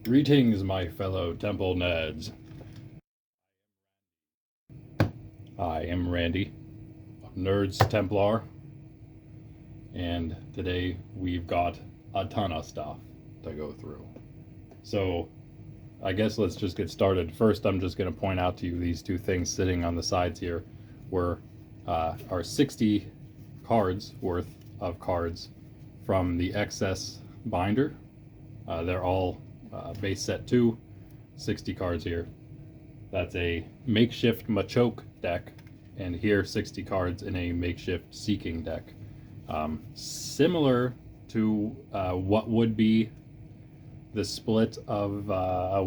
Greetings, my fellow Temple Nerds. I am Randy, Nerds Templar, and today we've got a ton of stuff to go through. So, I guess let's just get started. First, I'm just going to point out to you these two things sitting on the sides here are 60 cards worth of cards from the excess binder. They're all base set 2, 60 cards here. That's a makeshift Machoke deck, and here 60 cards in a makeshift Seeking deck. Similar to what would be the split of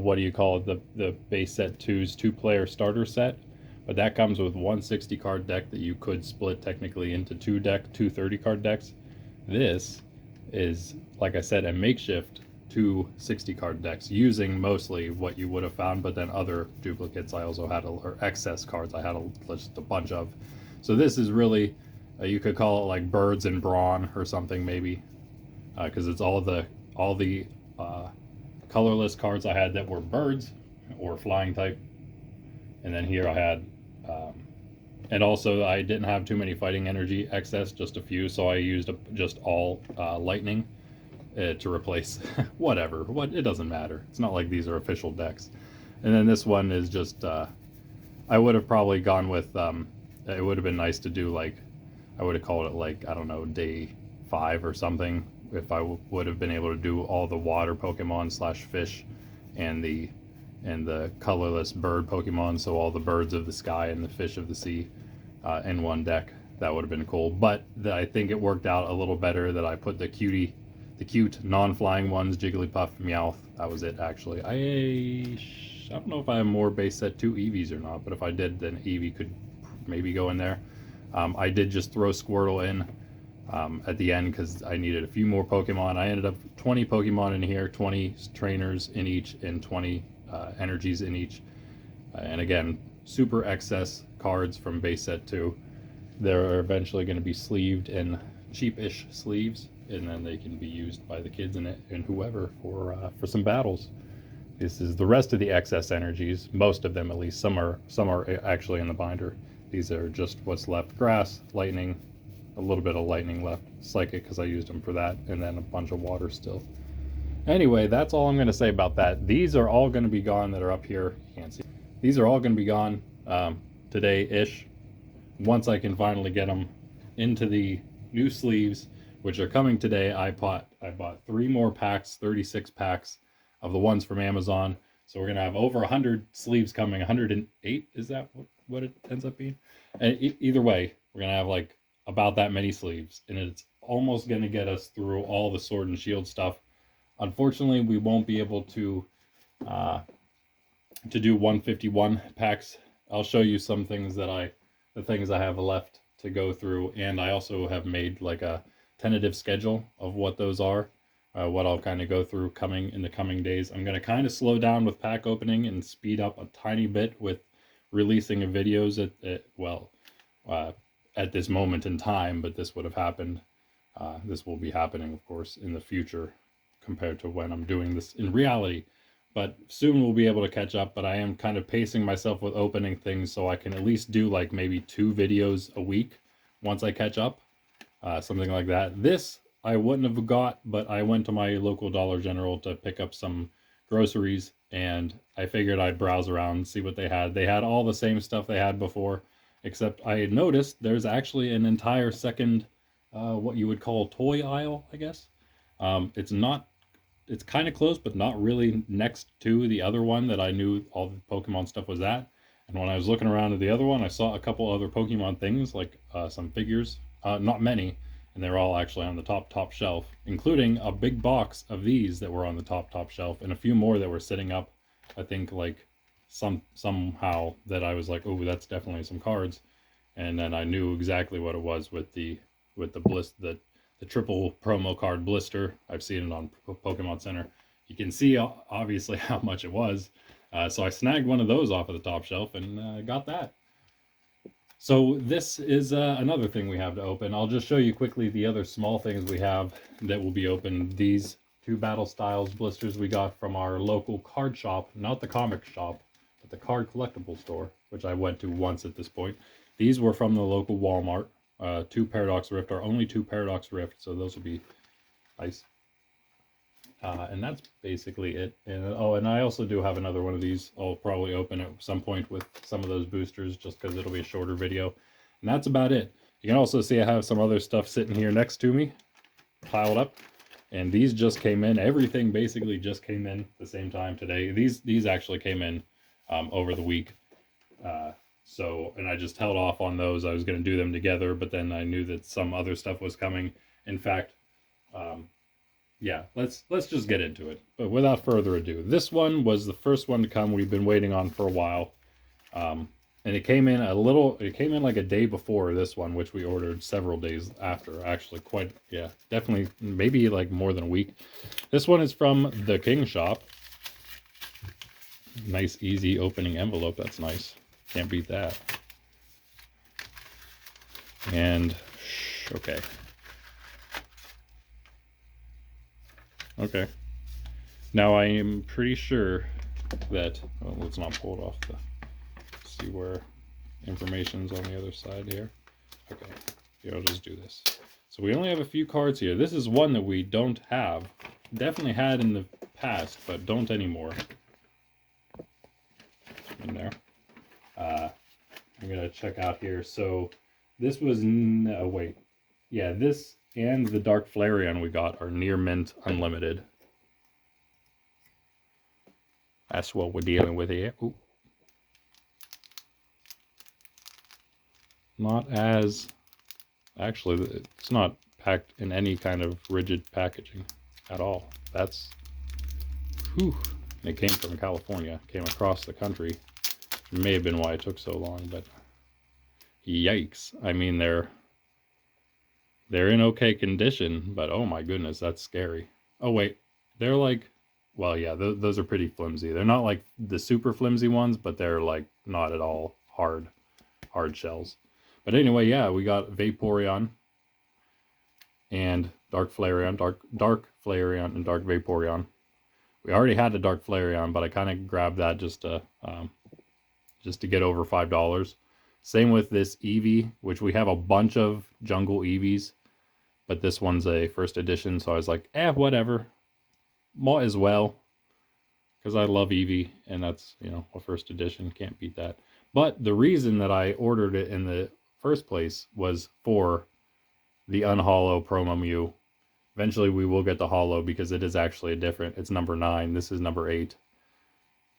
what do you call it, the base set 2's 2-player starter set, but that comes with one 60 card deck that you could split technically into two 30 card decks. This is, like I said, a makeshift 2 60 card decks using mostly what you would have found, but then other duplicates I also had, or excess cards I had just a bunch of. So this is really, you could call it like birds and brawn or something maybe, because it's all the colorless cards I had that were birds or flying type, and then here I had and also I didn't have too many fighting energy excess, just a few, so I used just all lightning to replace whatever. It doesn't matter. It's not like these are official decks. And then this one is just I would have probably gone with it would have been nice to do like, I would have called it like, I don't know, day 5 or something, if I would have been able to do all the water Pokemon slash fish and the colorless bird Pokemon, so all the birds of the sky and the fish of the sea in one deck. That would have been cool. But I think it worked out a little better that I put the cute non-flying ones, Jigglypuff, Meowth. That was it, actually. I don't know if I have more base set 2 Eevees or not, but if I did, then Eevee could maybe go in there. I did just throw Squirtle in at the end because I needed a few more Pokemon. I ended up 20 Pokemon in here, 20 trainers in each, and 20 energies in each. And again, super excess cards from base set 2. They're eventually going to be sleeved in cheap-ish sleeves, and then they can be used by the kids and whoever for some battles. This is the rest of the excess energies, most of them at least. Some are actually in the binder. These are just what's left: grass, lightning, a little bit of lightning left, psychic because I used them for that, and then a bunch of water still. Anyway, that's all I'm going to say about that. These are all going to be gone that are up here. You can't see. These are all going to be gone today-ish, once I can finally get them into the new sleeves, which are coming today. I bought 3 more packs, 36 packs of the ones from Amazon. So we're going to have over 100 sleeves coming. 108, is that what it ends up being? And either way, we're going to have like about that many sleeves, and it's almost going to get us through all the Sword and Shield stuff. Unfortunately, we won't be able to do 151 packs. I'll show you some things the things I have left to go through, and I also have made like a tentative schedule of what those are, what I'll kind of go through in the coming days. I'm going to kind of slow down with pack opening and speed up a tiny bit with releasing of videos at this moment in time, but this would have happened. This will be happening, of course, in the future compared to when I'm doing this in reality. But soon we'll be able to catch up, but I am kind of pacing myself with opening things so I can at least do like maybe 2 videos a week once I catch up, something like that. This I wouldn't have got, but I went to my local Dollar General to pick up some groceries, and I figured I'd browse around and see what they had. They had all the same stuff they had before, except I had noticed there's actually an entire second, what you would call toy aisle, I guess. It's kind of close, but not really next to the other one that I knew all the Pokemon stuff was at. And when I was looking around at the other one, I saw a couple other Pokemon things, like some figures, not many, and they're all actually on the top shelf, including a big box of these that were on the top shelf, and a few more that were sitting up, I think, like somehow that I was like, oh, that's definitely some cards. And then I knew exactly what it was with the triple promo card blister. I've seen it on Pokemon Center. You can see obviously how much it was. So I snagged one of those off of the top shelf and got that. So this is another thing we have to open. I'll just show you quickly the other small things we have that will be opened. These 2 Battle Styles blisters we got from our local card shop, not the comic shop, but the card collectible store, which I went to once at this point. These were from the local Walmart. 2 Paradox Rift, our only 2 Paradox Rift, so those will be nice. And that's basically it. And oh, and I also do have another one of these. I'll probably open at some point with some of those boosters, just because it'll be a shorter video. And that's about it. You can also see I have some other stuff sitting here next to me, piled up. And these just came in. Everything basically just came in at the same time today. These actually came in over the week. And I just held off on those. I was going to do them together, but then I knew that some other stuff was coming. In fact, yeah, let's just get into it. But without further ado, this one was the first one to come. We've been waiting on for a while. And it came in like a day before this one, which we ordered several days after. Actually, definitely, maybe like more than a week. This one is from the King Shop. Nice, easy opening envelope. That's nice. Can't beat that. And, okay. Okay. Now I am pretty sure that, well, let's not pull it off the, see where information's on the other side here. Okay, here, I'll just do this. So we only have a few cards here. This is one that we don't have. Definitely had in the past, but don't anymore. In there. I'm gonna check out here. So this was, no, wait. Yeah, this and the Dark Flareon we got are near mint unlimited. That's what we're dealing with here. Ooh. Not as, actually, it's not packed in any kind of rigid packaging at all. That's, whew. It came from California, came across the country. It may have been why it took so long, but yikes. I mean, they're in okay condition, but oh my goodness, that's scary. Oh wait, they're like, well, yeah, those are pretty flimsy. They're not like the super flimsy ones, but they're like not at all hard shells. But anyway, yeah, we got Vaporeon and Dark Flareon, Dark Flareon and Dark Vaporeon. We already had a Dark Flareon, but I kind of grabbed that just to get over $5. Same with this Eevee, which we have a bunch of jungle Eevees, but this one's a first edition, so I was like, whatever. Might as well, because I love Eevee, and that's, you know, a first edition, can't beat that. But the reason that I ordered it in the first place was for the unhollow promo Mew. Eventually we will get the hollow because it is actually a different, it's number 9, this is number 8.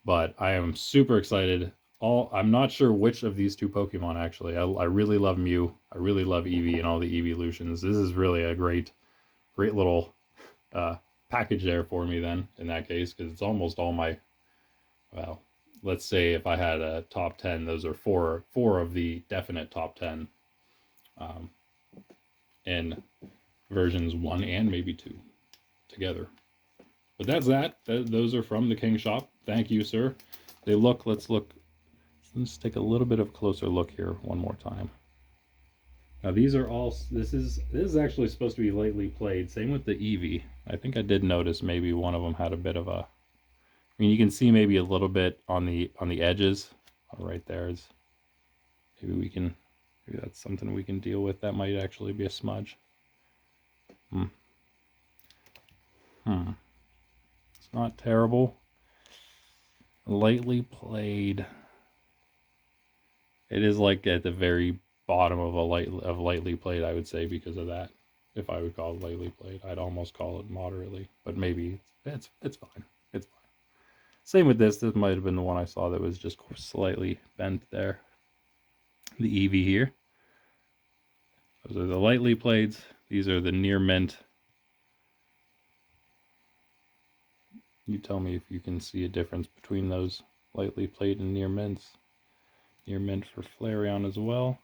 But I am super excited. I'm not sure which of these 2 Pokemon actually. I really love Mew. I really love Eevee and all the evolutions. This is really a great little package there for me then, in that case, because it's almost all my, well, let's say if I had a top 10, those are four of the definite top 10 in versions 1 and maybe 2 together. But that's that. Those are from the King Shop. Thank you, sir. They look, let's take a little bit of a closer look here one more time. Now these are all, this is actually supposed to be lightly played. Same with the Eevee. I think I did notice maybe one of them had a bit of a, I mean, you can see maybe a little bit on the edges. Right there is, maybe that's something we can deal with. That might actually be a smudge. It's not terrible. Lightly played. It is like at the very bottom of lightly played, I would say, because of that. If I would call it lightly played, I'd almost call it moderately, but maybe it's fine. It's fine. Same with this. This might have been the one I saw that was just slightly bent there. The Eevee here. Those are the lightly played. These are the near mint. You tell me if you can see a difference between those lightly played and near mints. Near mint for Flareon as well.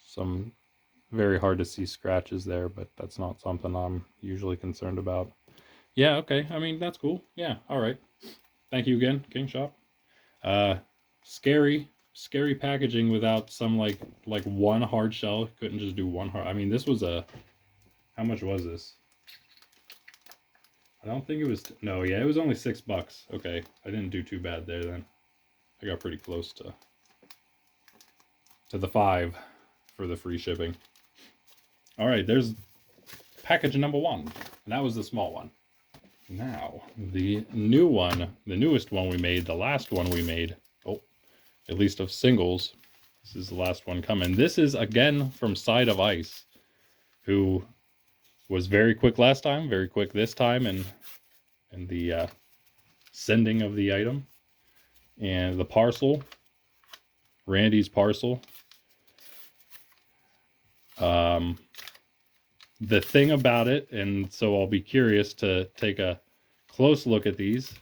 Some very hard to see scratches there, but that's not something I'm usually concerned about. Yeah, okay. I mean, that's cool. Yeah, all right. Thank you again, King Shop. Scary. scary packaging without some like one hard shell. Couldn't just do one hard. I mean, this was a, how much was this? I don't think it was, no, yeah, it was only $6. Okay, I didn't do too bad there then. I got pretty close to the 5 for the free shipping. All right, there's package number 1, and that was the small one. Now, the new one, the newest one we made, the last one we made, oh, at least of singles. This is the last one coming. This is again from Side of Ice, who was very quick last time, very quick this time, and the sending of the item. And the parcel, Randy's parcel. The thing about it, and so I'll be curious to take a close look at these.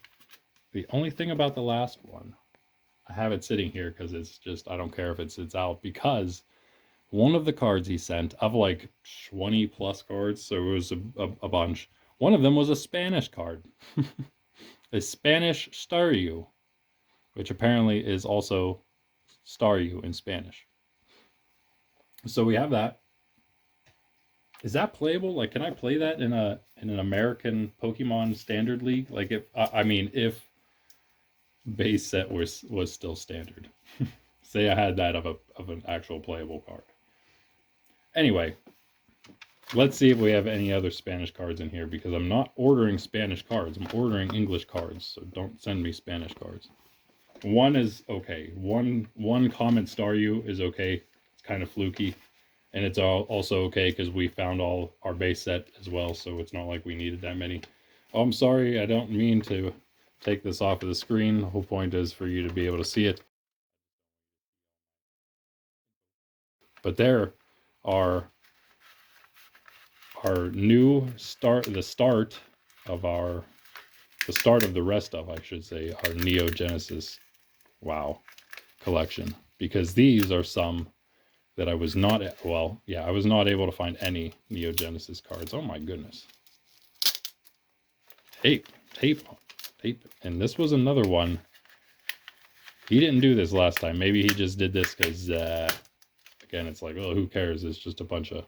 The only thing about the last one, I have it sitting here because it's just, I don't care if it sits out, because one of the cards he sent, of like 20 plus cards, so it was a bunch. One of them was a Spanish card, a Spanish Staryu, which apparently is also Staryu in Spanish. So we have that. Is that playable? Like, can I play that in an American Pokemon Standard League? Like, if I mean, if base set was still standard. Say I had that of an actual playable card. Anyway, let's see if we have any other Spanish cards in here, because I'm not ordering Spanish cards. I'm ordering English cards, so don't send me Spanish cards. One is okay. One common Staryu is okay. It's kind of fluky. And it's also okay because we found all our base set as well, so it's not like we needed that many. Oh, I'm sorry, I don't mean to take this off of the screen. The whole point is for you to be able to see it. But there are our new start, the start of the rest of, I should say, our Neo Genesis WoW collection. Because these are some that I was not, well, yeah, I was not able to find any Neo Genesis cards. Oh my goodness. Tape. And this was another one. He didn't do this last time. Maybe he just did this because, again, it's like, oh, who cares? It's just a bunch of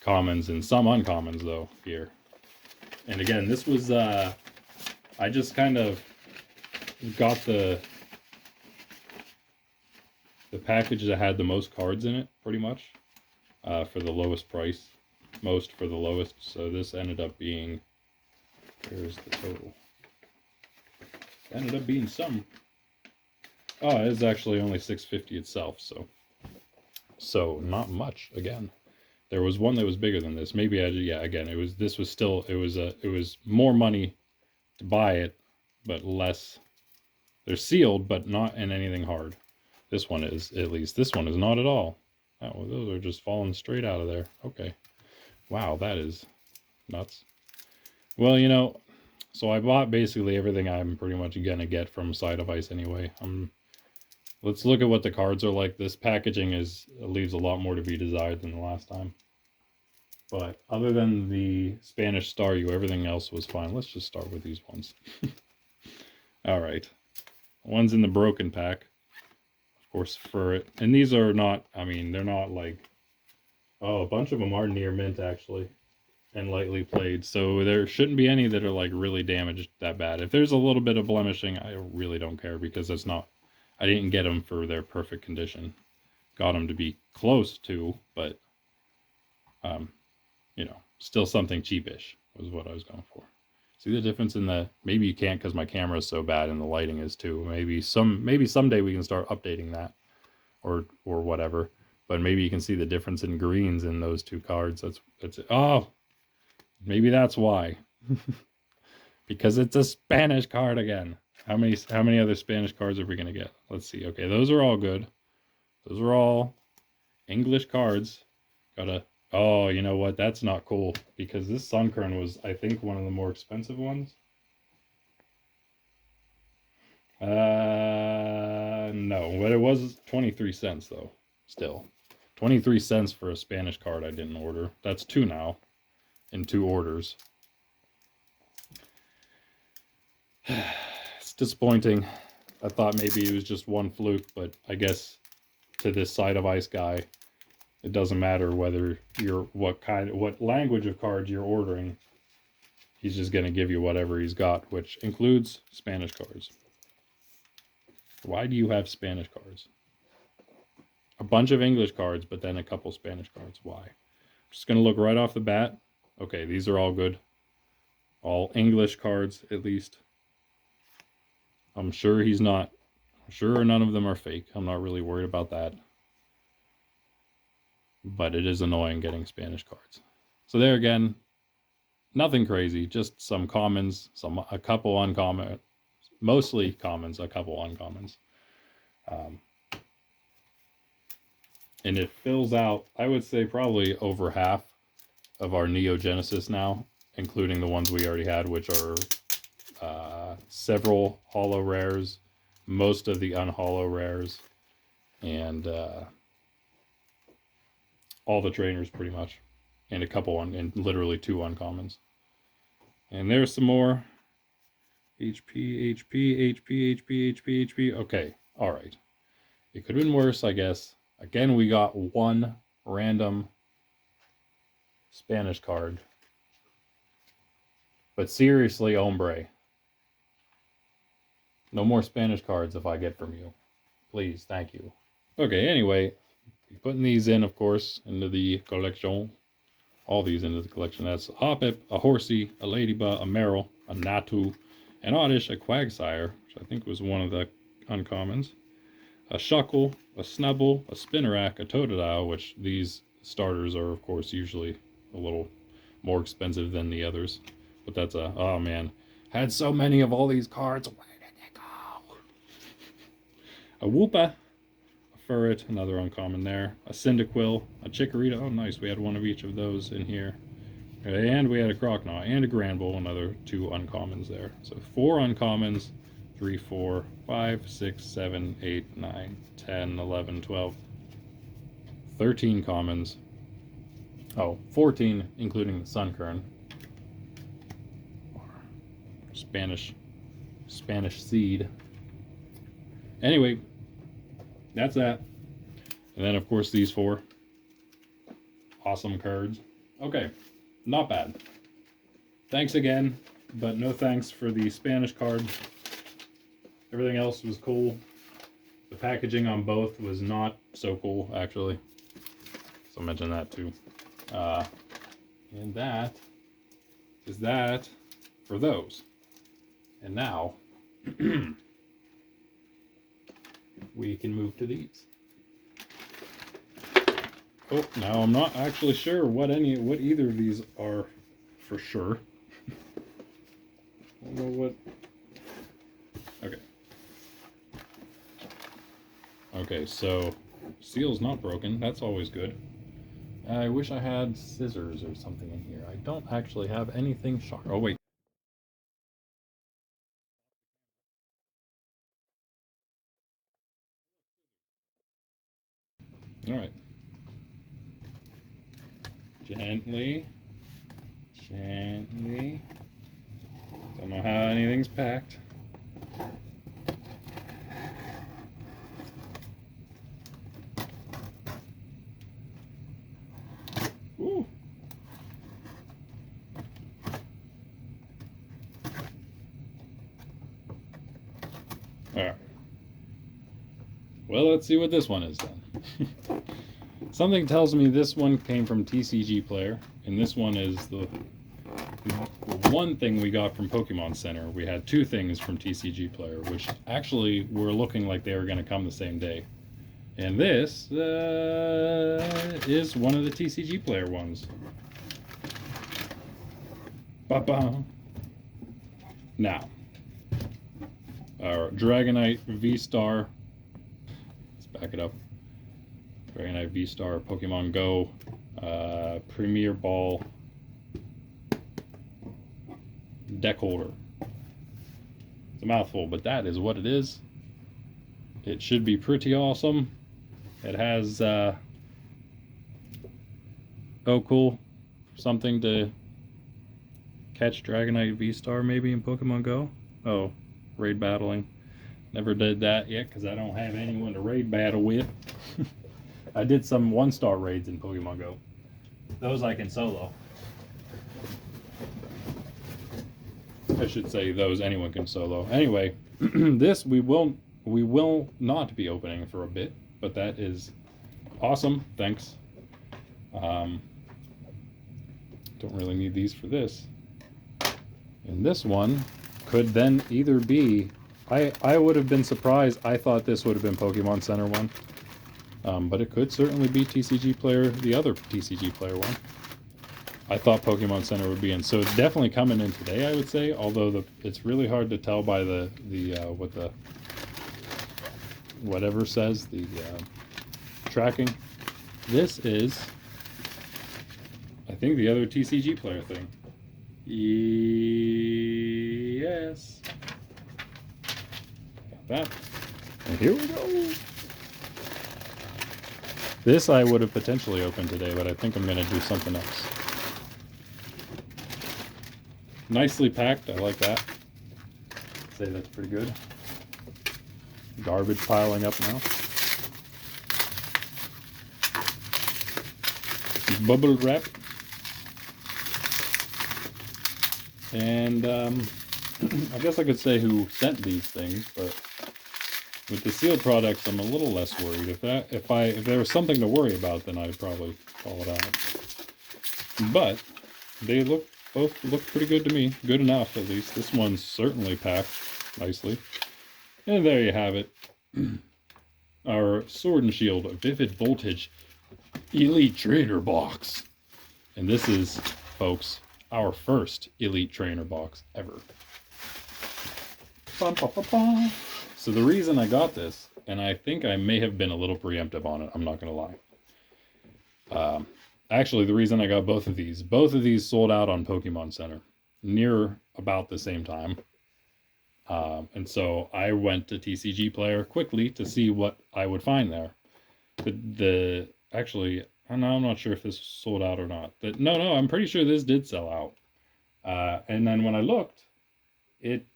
commons and some uncommons, though, here. And again, this was, I just kind of got the package that had the most cards in it, pretty much, for the lowest price. Most for the lowest. So this ended up being, here's the total. Ended up being some. Oh, it is actually only $6.50 itself, so not much. Again, there was one that was bigger than this. Maybe again, it was more money to buy it, but less. They're sealed, but not in anything hard. This one is, at least. This one is not at all. Oh, those are just falling straight out of there. Okay. Wow, that is nuts. Well, you know, so I bought basically everything I'm pretty much gonna get from Side of Ice anyway. Let's look at what the cards are like. This packaging leaves a lot more to be desired than the last time. But other than the Spanish Staryu, everything else was fine. Let's just start with these ones. All right. One's in the broken pack. Course for it, and these are not, I mean, they're not like, oh, a bunch of them are near mint actually and lightly played, so there shouldn't be any that are like really damaged that bad. If there's a little bit of blemishing, I really don't care, because it's not, I didn't get them for their perfect condition. Got them to be close to, but you know, still something cheapish was what I was going for. See the difference in the, maybe you can't because my camera is so bad and the lighting is too. Maybe someday we can start updating that or whatever. But maybe you can see the difference in greens in those two cards. That's oh, maybe that's why. Because it's a Spanish card again. How many other Spanish cards are we gonna get? Let's see. Okay, those are all good. Those are all English cards. Oh, you know what? That's not cool, because this Sunkern was, I think, one of the more expensive ones. No, but it was 23 cents though. Still, 23 cents for a Spanish card I didn't order. That's 2 now, in 2 orders. It's disappointing. I thought maybe it was just one fluke, but I guess to this side of Ice Guy, it doesn't matter whether you're what language of cards you're ordering. He's just going to give you whatever he's got, which includes Spanish cards. Why do you have Spanish cards? A bunch of English cards, but then a couple Spanish cards. Why? Just going to look right off the bat. Okay, these are all good. All English cards, at least. I'm sure he's not. I'm sure none of them are fake. I'm not really worried about that. But it is annoying getting Spanish cards. So there again, nothing crazy. Just some commons, a couple uncommon, mostly commons, a couple uncommons. And it fills out, I would say, probably over half of our Neo Genesis now, including the ones we already had, which are several holo rares, most of the unholo rares, and all the trainers pretty much, and a couple and literally 2 uncommons. And there's some more. HP, HP, HP, HP, HP, HP. Okay, all right. It could have been worse, I guess. Again, we got one random Spanish card. But seriously, hombre. No more Spanish cards if I get from you. Please, thank you. Okay, anyway, putting these in, of course, into the collection. All these into the collection. That's a Hoppip, a Horsey, a Ladybug, a Meryl, a Natu, an Oddish, a Quagsire, which I think was one of the uncommons, a Shuckle, a Snubble, a Spinnerack, a Totodile, which these starters are, of course, usually a little more expensive than the others. But that's a, oh man, had so many of all these cards. Where did they go? A Woopa, a Furret, another uncommon there, a Cyndaquil, a Chikorita. Oh, nice. We had one of each of those in here. And we had a Croconaw and a Granbull, another 2 uncommons there. So 4 uncommons, 3, 4, 5, 6, 7, 8, 9, 10, 11, 12, 13 commons. Oh, 14, including the Sunkern. Spanish seed. Anyway, that's that. And then, of course, these 4 awesome cards. Okay, not bad. Thanks again, but no thanks for the Spanish card. Everything else was cool. The packaging on both was not so cool, actually. So I'll mention that too. And that is that for those. And now we can move to these. Oh, now I'm not actually sure what either of these are for sure. I don't know what. Okay. Okay, so seal's not broken. That's always good. I wish I had scissors or something in here. I don't actually have anything sharp. Oh, wait. All right. Gently. Gently. Don't know how anything's packed. Ooh. All right. Well, let's see what this one is then. Something tells me this one came from TCG Player, and this one is the one thing we got from Pokemon Center. We had 2 things from TCG Player, which actually were looking like they were going to come the same day. And this is one of the TCG Player ones. Ba-ba. Now, our Dragonite V-Star. Let's back it up. Dragonite V-Star, Pokemon Go, Premier Ball deck holder. It's a mouthful, but that is what it is. It should be pretty awesome. It has, oh cool, something to catch Dragonite V-Star maybe in Pokemon Go. Oh, raid battling. Never did that yet because I don't have anyone to raid battle with. I did some 1-star raids in Pokemon Go. Those I can solo. I should say those anyone can solo. Anyway, this we will not be opening for a bit, but that is awesome. Thanks. Don't really need these for this. And this one could then either be, I would have been surprised. I thought this would have been Pokemon Center one, but it could certainly be TCG Player, the other TCG Player one. I thought Pokemon Center would be in, so it's definitely coming in today, I would say. Although it's really hard to tell by the what the whatever says the tracking. This is, I think, the other TCG Player thing. Yes. Got that. And here we go. This I would have potentially opened today, but I think I'm going to do something else. Nicely packed. I like that. I'd say that's pretty good. Garbage piling up now. Bubble wrap. And I guess I could say who sent these things, but with the sealed products, I'm a little less worried. If there was something to worry about, then I'd probably call it out. But they both look pretty good to me. Good enough, at least. This one's certainly packed nicely. And there you have it. Our Sword and Shield Vivid Voltage Elite Trainer Box. And this is, folks, our first Elite Trainer box ever. Bum, bum, bum, bum. So the reason I got this, and I think I may have been a little preemptive on it, I'm not going to lie. Actually, the reason I got both of these sold out on Pokemon Center near about the same time. And so I went to TCG Player quickly to see what I would find there. Actually, I'm not sure if this was sold out or not. No, I'm pretty sure this did sell out. And then when I looked, it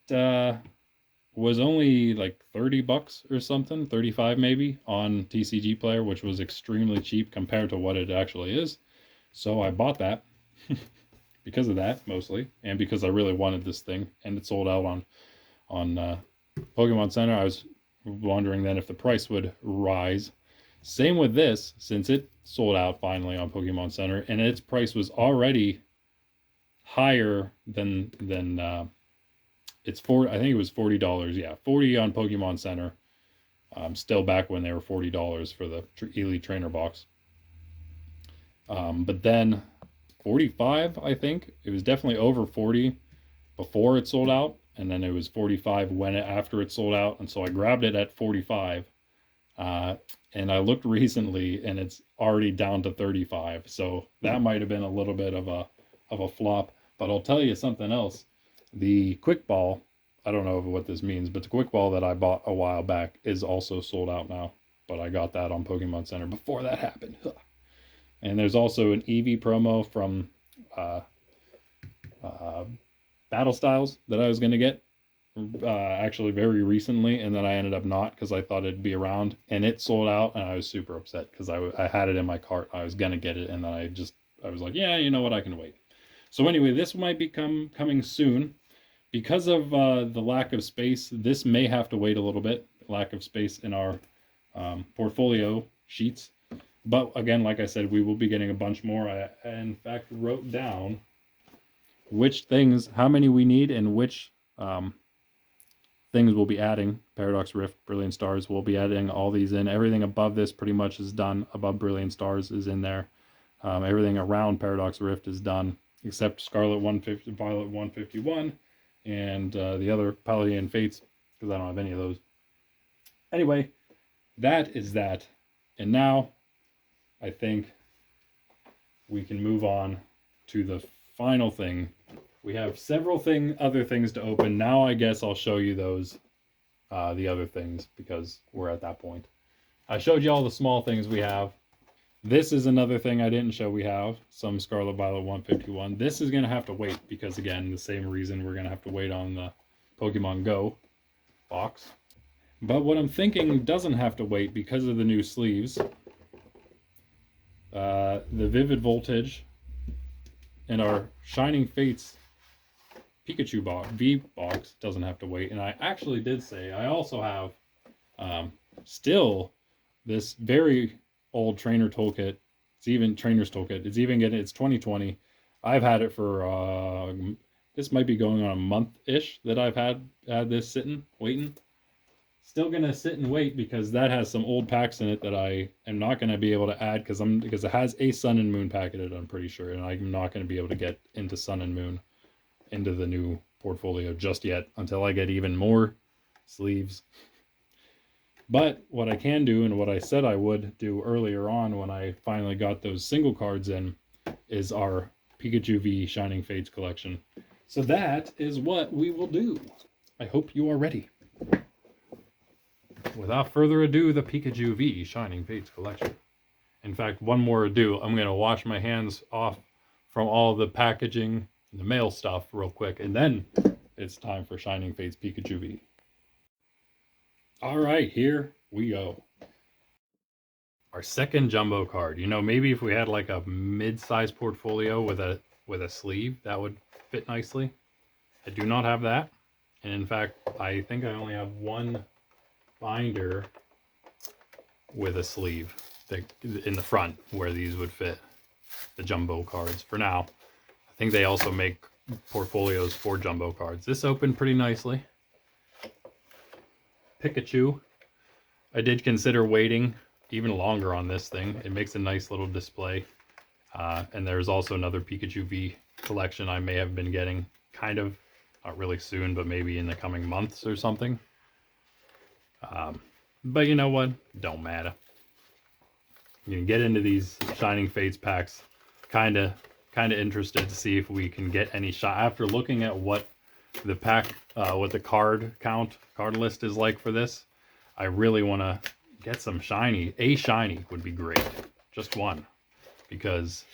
was only like $30 or something, 35 maybe, on TCG Player, which was extremely cheap compared to what it actually is. So I bought that because of that, mostly, and because I really wanted this thing, and it sold out on Pokemon Center. I was wondering then if the price would rise. Same with this, since it sold out finally on Pokemon Center, and its price was already higher than it's I think it was $40. Yeah, $40 on Pokemon Center. Still back when they were $40 for the Elite Trainer box. But then 45, I think. It was definitely over 40 before it sold out, and then it was 45 after it sold out, and so I grabbed it at 45. And I looked recently, and it's already down to 35. So that might have been a little bit of a flop. But I'll tell you something else. The Quick Ball, I don't know what this means, but the Quick Ball that I bought a while back is also sold out now. But I got that on Pokemon Center before that happened. And there's also an Eevee promo from Battle Styles that I was going to get actually very recently, and then I ended up not because I thought it'd be around, and it sold out, and I was super upset because I had it in my cart. I was going to get it, and then I was like, yeah, you know what, I can wait. So anyway, this might be coming soon. Because of the lack of space, this may have to wait a little bit. Lack of space in our portfolio sheets. But again, like I said, we will be getting a bunch more. I, in fact, wrote down which things, how many we need, and which things we'll be adding. Paradox Rift, Brilliant Stars, we'll be adding all these in. Everything above this pretty much is done. Above Brilliant Stars is in there. Everything around Paradox Rift is done, except Scarlet 150, Violet 151, and the other Paladin Fates, because I don't have any of those. Anyway, that is that. And now, I think we can move on to the final thing. We have several other things to open. Now I guess I'll show you those, the other things, because we're at that point. I showed you all the small things we have. This is another thing I didn't show we have, some Scarlet Violet 151. This is going to have to wait, because again, the same reason we're going to have to wait on the Pokemon Go box. But what I'm thinking doesn't have to wait because of the new sleeves. The Vivid Voltage and our Shining Fates Pikachu V box doesn't have to wait. And I actually did say I also have still this very old trainer toolkit. It's even trainer's toolkit. It's even getting, it's 2020. I've had it for this might be going on a month-ish that I've had this sitting waiting. Still gonna sit and wait because that has some old packs in it that I am not gonna be able to add because it has a Sun and Moon pack in it, I'm pretty sure, and I'm not gonna be able to get into Sun and Moon into the new portfolio just yet until I get even more sleeves. But what I can do, and what I said I would do earlier on when I finally got those single cards in, is our Pikachu V Shining Fates collection. So that is what we will do. I hope you are ready. Without further ado, the Pikachu V Shining Fates collection. In fact, one more ado. I'm going to wash my hands off from all the packaging and the mail stuff real quick, and then it's time for Shining Fates Pikachu V. All right, here we go. Our second jumbo card. You know, maybe if we had like a mid-size portfolio with a sleeve, that would fit nicely. I do not have that. And in fact, I think I only have one binder with a sleeve in the front where these would fit, the jumbo cards for now. I think they also make portfolios for jumbo cards. This opened pretty nicely. Pikachu. I did consider waiting even longer on this thing. It makes a nice little display. And there's also another Pikachu V collection I may have been getting kind of, not really soon, but maybe in the coming months or something. But you know what? Don't matter. You can get into these Shining Fates packs. Kind of interested to see if we can get any shot. After looking at what the pack, what the card list is like for this, I really want to get some shiny. A shiny would be great. Just one. Because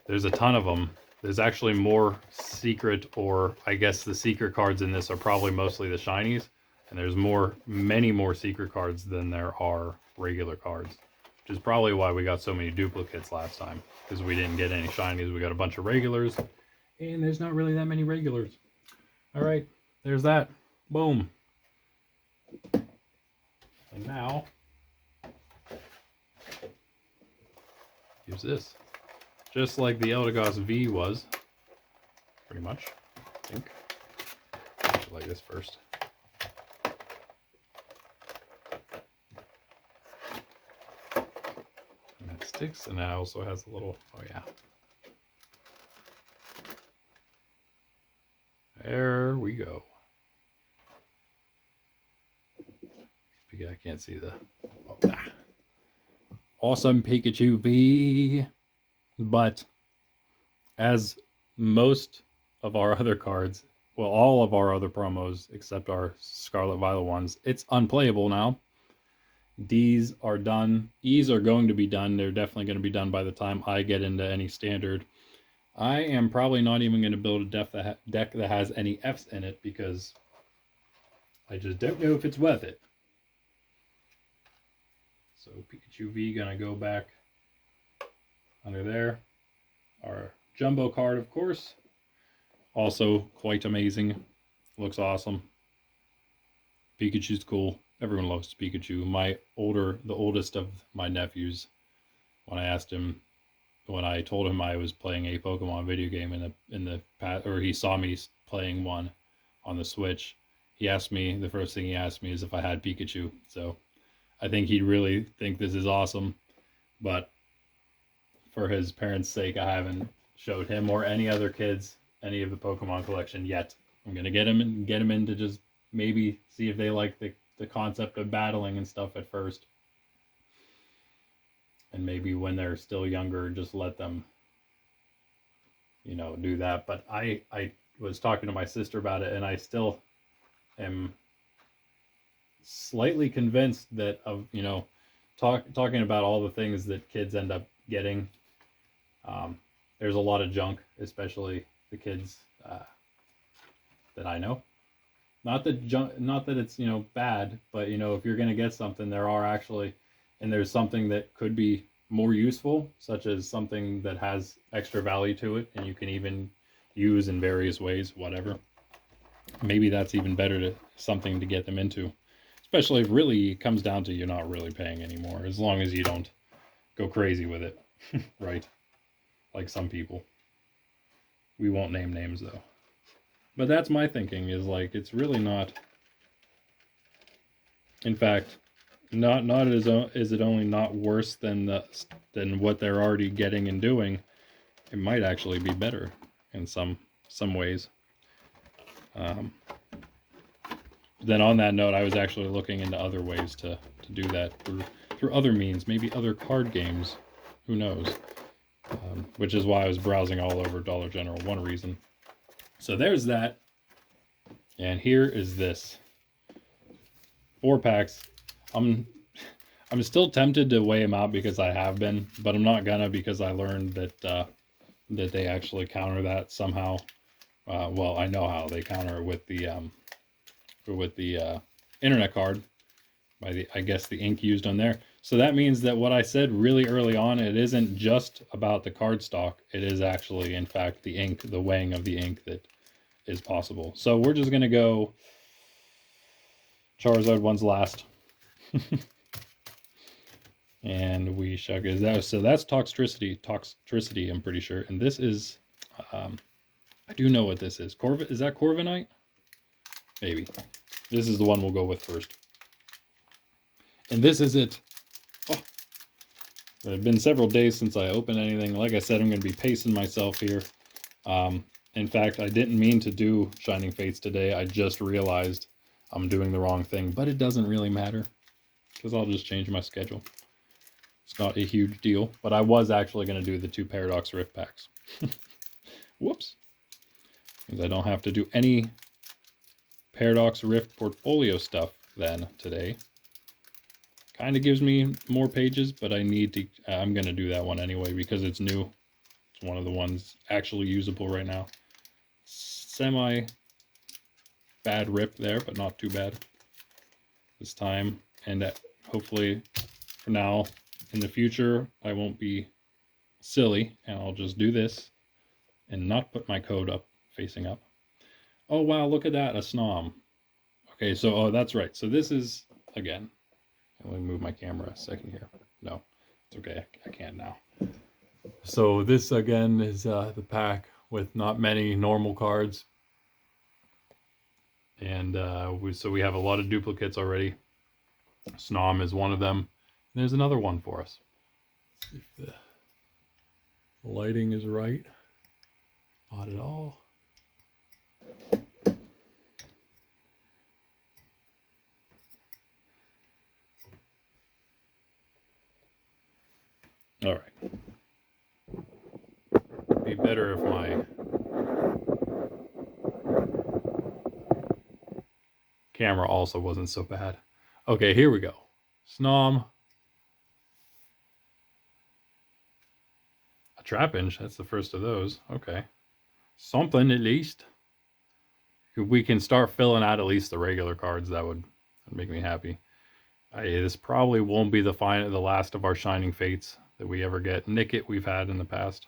there's a ton of them. There's actually more secret, or I guess the secret cards in this are probably mostly the shinies. And there's many more secret cards than there are regular cards. Which is probably why we got so many duplicates last time. Because we didn't get any shinies. We got a bunch of regulars. And there's not really that many regulars. Alright, there's that. Boom. And now, here's this. Just like the Eldegoss V was. Pretty much, I think. I should like this first. And it sticks, and it also has a little, oh yeah. There we go. I can't see the... Oh, nah. Awesome Pikachu V. But as most of our other cards, well, all of our other promos, except our Scarlet Violet ones, it's unplayable now. D's are done. E's are going to be done. They're definitely going to be done by the time I get into any standard. I am probably not even going to build a deck that has any F's in it because I just don't know if it's worth it. So Pikachu V gonna go back under there. Our jumbo card, of course. Also quite amazing. Looks awesome. Pikachu's cool. Everyone loves Pikachu. The oldest of my nephews, when I told him I was playing a Pokemon video game in the past, or he saw me playing one on the Switch, the first thing he asked me is if I had Pikachu. So I think he'd really think this is awesome, but for his parents' sake, I haven't showed him or any other kids any of the Pokemon collection yet. I'm gonna get him in to just maybe see if they like the concept of battling and stuff at first, and maybe when they're still younger, just let them, do that. But I was talking to my sister about it, and I still am slightly convinced that talking about all the things that kids end up getting, there's a lot of junk, especially the kids that I know. Not that not that it's, you know, bad, but you know, if you're going to get something, there are actually, and there's something that could be more useful, such as something that has extra value to it and you can even use in various ways, whatever. Maybe that's even better to something to get them into, especially if really it comes down to you're not really paying anymore, as long as you don't go crazy with it. Right, like some people. We won't name names though, but that's my thinking, is like it's really not, in fact, not is it only not worse than what they're already getting and doing. It might actually be better in some ways. um, then on that note, I was actually looking into other ways to do that through other means, maybe other card games, who knows. Which is why I was browsing all over Dollar General, one reason. So there's that. And here is this. 4-packs. I'm still tempted to weigh them out because I have been, but I'm not gonna, because I learned that they actually counter that somehow. Well, I know how they counter it with the internet card, by the, I guess, the ink used on there. So that means that what I said really early on, it isn't just about the card stock. It is actually, in fact, the ink, the weighing of the ink that is possible. So we're just gonna go Charizard one's last. And we shall get that. So that's Toxtricity, I'm pretty sure. And this is, I do know what this is. Is that Corviknight? Maybe. This is the one we'll go with first. And this is it. Oh, it had been several days since I opened anything. Like I said, I'm going to be pacing myself here. In fact, I didn't mean to do Shining Fates today. I just realized I'm doing the wrong thing. But it doesn't really matter, because I'll just change my schedule. It's not a huge deal. But I was actually going to do the 2 Paradox Rift packs. Whoops. Because I don't have to do any Paradox Rift portfolio stuff then today. Kind of gives me more pages, but I need to, I'm going to do that one anyway because it's new. It's one of the ones actually usable right now. Semi bad rip there, but not too bad this time. And hopefully for now, in the future, I won't be silly and I'll just do this and not put my code up, facing up. Oh wow, look at that, a Snom. Okay, so, oh, that's right. So this is, again, let me move my camera a second here. No, it's okay, I can't now. So this, again, is the pack with not many normal cards. And so we have a lot of duplicates already. Snom is one of them. And there's another one for us. Let's see if the lighting is right. Not at all. All right. It'd be better if my camera also wasn't so bad. Okay, here we go. Snom. A Trapinch, that's the first of those. Okay. Something at least. If we can start filling out at least the regular cards, that would make me happy. This probably won't be the last of our Shining Fates that we ever get. Nickit we've had in the past.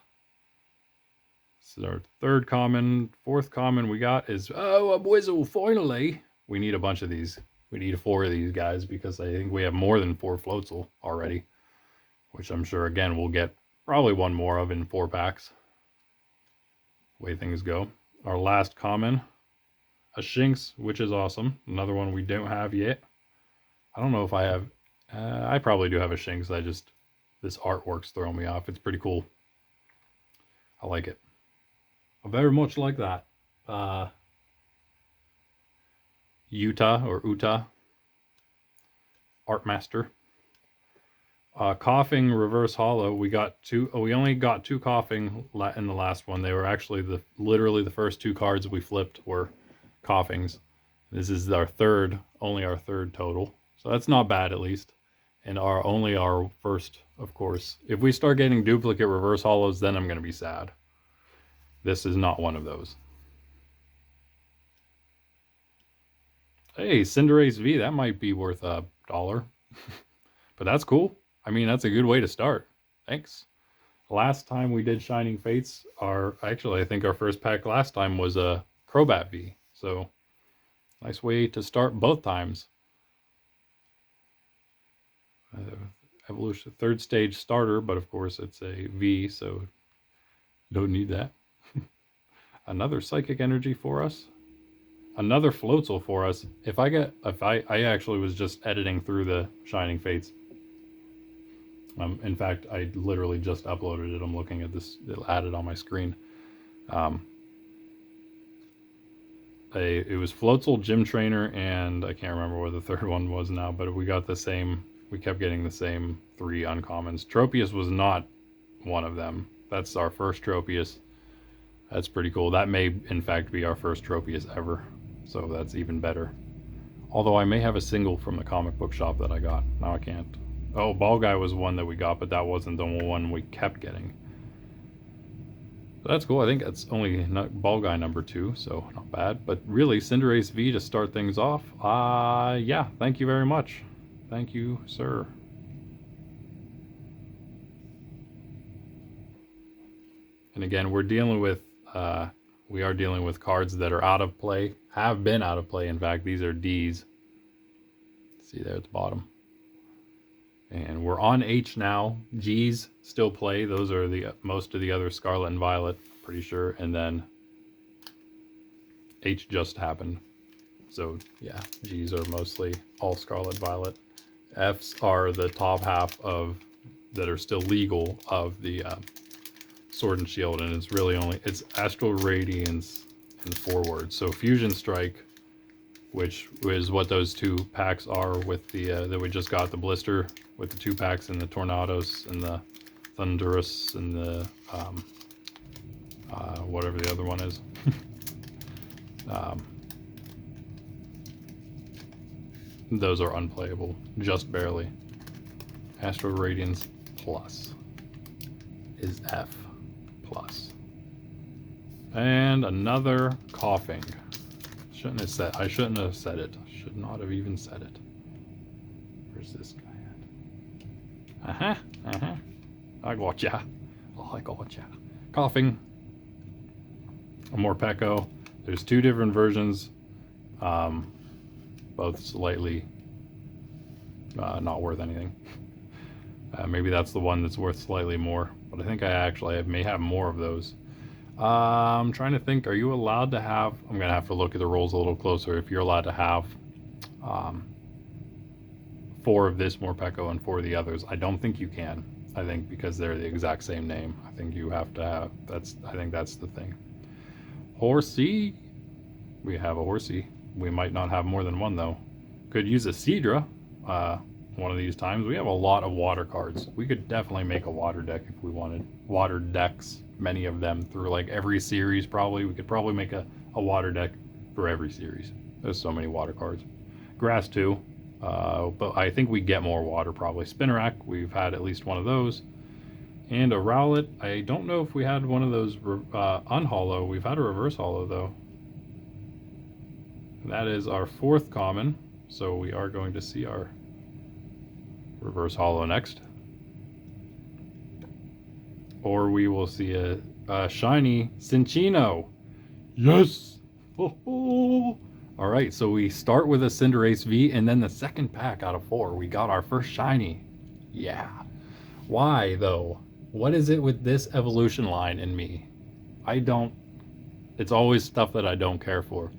This is our 3rd common. 4th common we got is, oh, a Whizzle, finally. We need a bunch of these. We need 4 of these guys because I think we have more than 4 Floatzel already, which I'm sure, again, we'll get probably one more of in 4 packs. Way things go. Our last common, a Shinx, which is awesome. Another one we don't have yet. I don't know if I have, I probably do have a Shinx. This artwork's throwing me off. It's pretty cool. I like it. I very much like that. Uta, Artmaster. Coughing reverse hollow. We got 2. We only got 2 coughing in the last one. They were actually literally the first 2 cards we flipped were coughings. This is our 3rd, only our 3rd total. So that's not bad, at least. And only our first, of course. If we start getting duplicate reverse hollows, then I'm going to be sad. This is not one of those. Hey, Cinderace V, that might be worth $1. But that's cool. I mean, that's a good way to start. Thanks. Last time we did Shining Fates, I think our first pack last time was a Crobat V. So nice way to start both times. Evolution third stage starter, but of course it's a V, so don't need that. Another Psychic Energy for us. Another Floatzel for us. I actually was just editing through the Shining Fates. In fact, I literally just uploaded it. I'm looking at this, it'll add it on my screen. It was Floatzel, Gym Trainer, and I can't remember what the third one was now, but we got the same, we kept getting the same 3 uncommons. Tropius was not one of them. That's our first Tropius. That's pretty cool. That may, in fact, be our first Tropius ever, so that's even better. Although I may have a single from the comic book shop that I got. Now I can't. Oh, Ball Guy was one that we got, but that wasn't the one we kept getting. So that's cool. I think that's only Ball Guy number 2, so not bad. But really, Cinderace V to start things off. Yeah, thank you very much. Thank you, sir. And again, we are dealing with cards that are out of play, have been out of play. In fact, these are Ds. See there at the bottom. And we're on H now. G's still play. Those are the most of the other Scarlet and Violet, pretty sure. And then H just happened. So yeah, G's are mostly all Scarlet Violet. F's are the top half of that are still legal of the Sword and Shield, and it's really it's Astral Radiance and Forward. So Fusion Strike, which is what those 2 packs are with the that we just got, the blister with the 2 packs, and the Tornados and the Thunderous and the whatever the other one is. Those are unplayable, just barely. Astral Radiance Plus is F plus. And another coughing. I shouldn't have said it. Should not have even said it. Where's this guy at? I gotcha. Oh, I gotcha. Coughing. A Morpeko. There's 2 different versions. Both slightly not worth anything. Maybe that's the one that's worth slightly more, but I think I may have more of those. I'm trying to think, are you allowed to have, I'm going to have to look at the rules a little closer, if you're allowed to have 4 of this Morpeko and 4 of the others. I don't think you can. I think because they're the exact same name. I think you have to have, I think that's the thing. Horsey. We have a Horsey. We might not have more than one though. Could use a Seadra one of these times. We have a lot of water cards. We could definitely make a water deck if we wanted. Water decks, many of them through like every series probably. We could probably make a water deck for every series. There's so many water cards. Grass too, but I think we get more water probably. Spinnerack, we've had at least one of those. And a Rowlet, I don't know if we had one of those unhollow. We've had a reverse hollow though. That is our 4th common, so we are going to see our reverse hollow next. Or we will see a shiny Cinccino. Yes! Oh. Alright, so we start with a Cinderace V, and then the second pack out of 4, we got our first shiny. Yeah. Why, though? What is it with this evolution line in me? It's always stuff that I don't care for.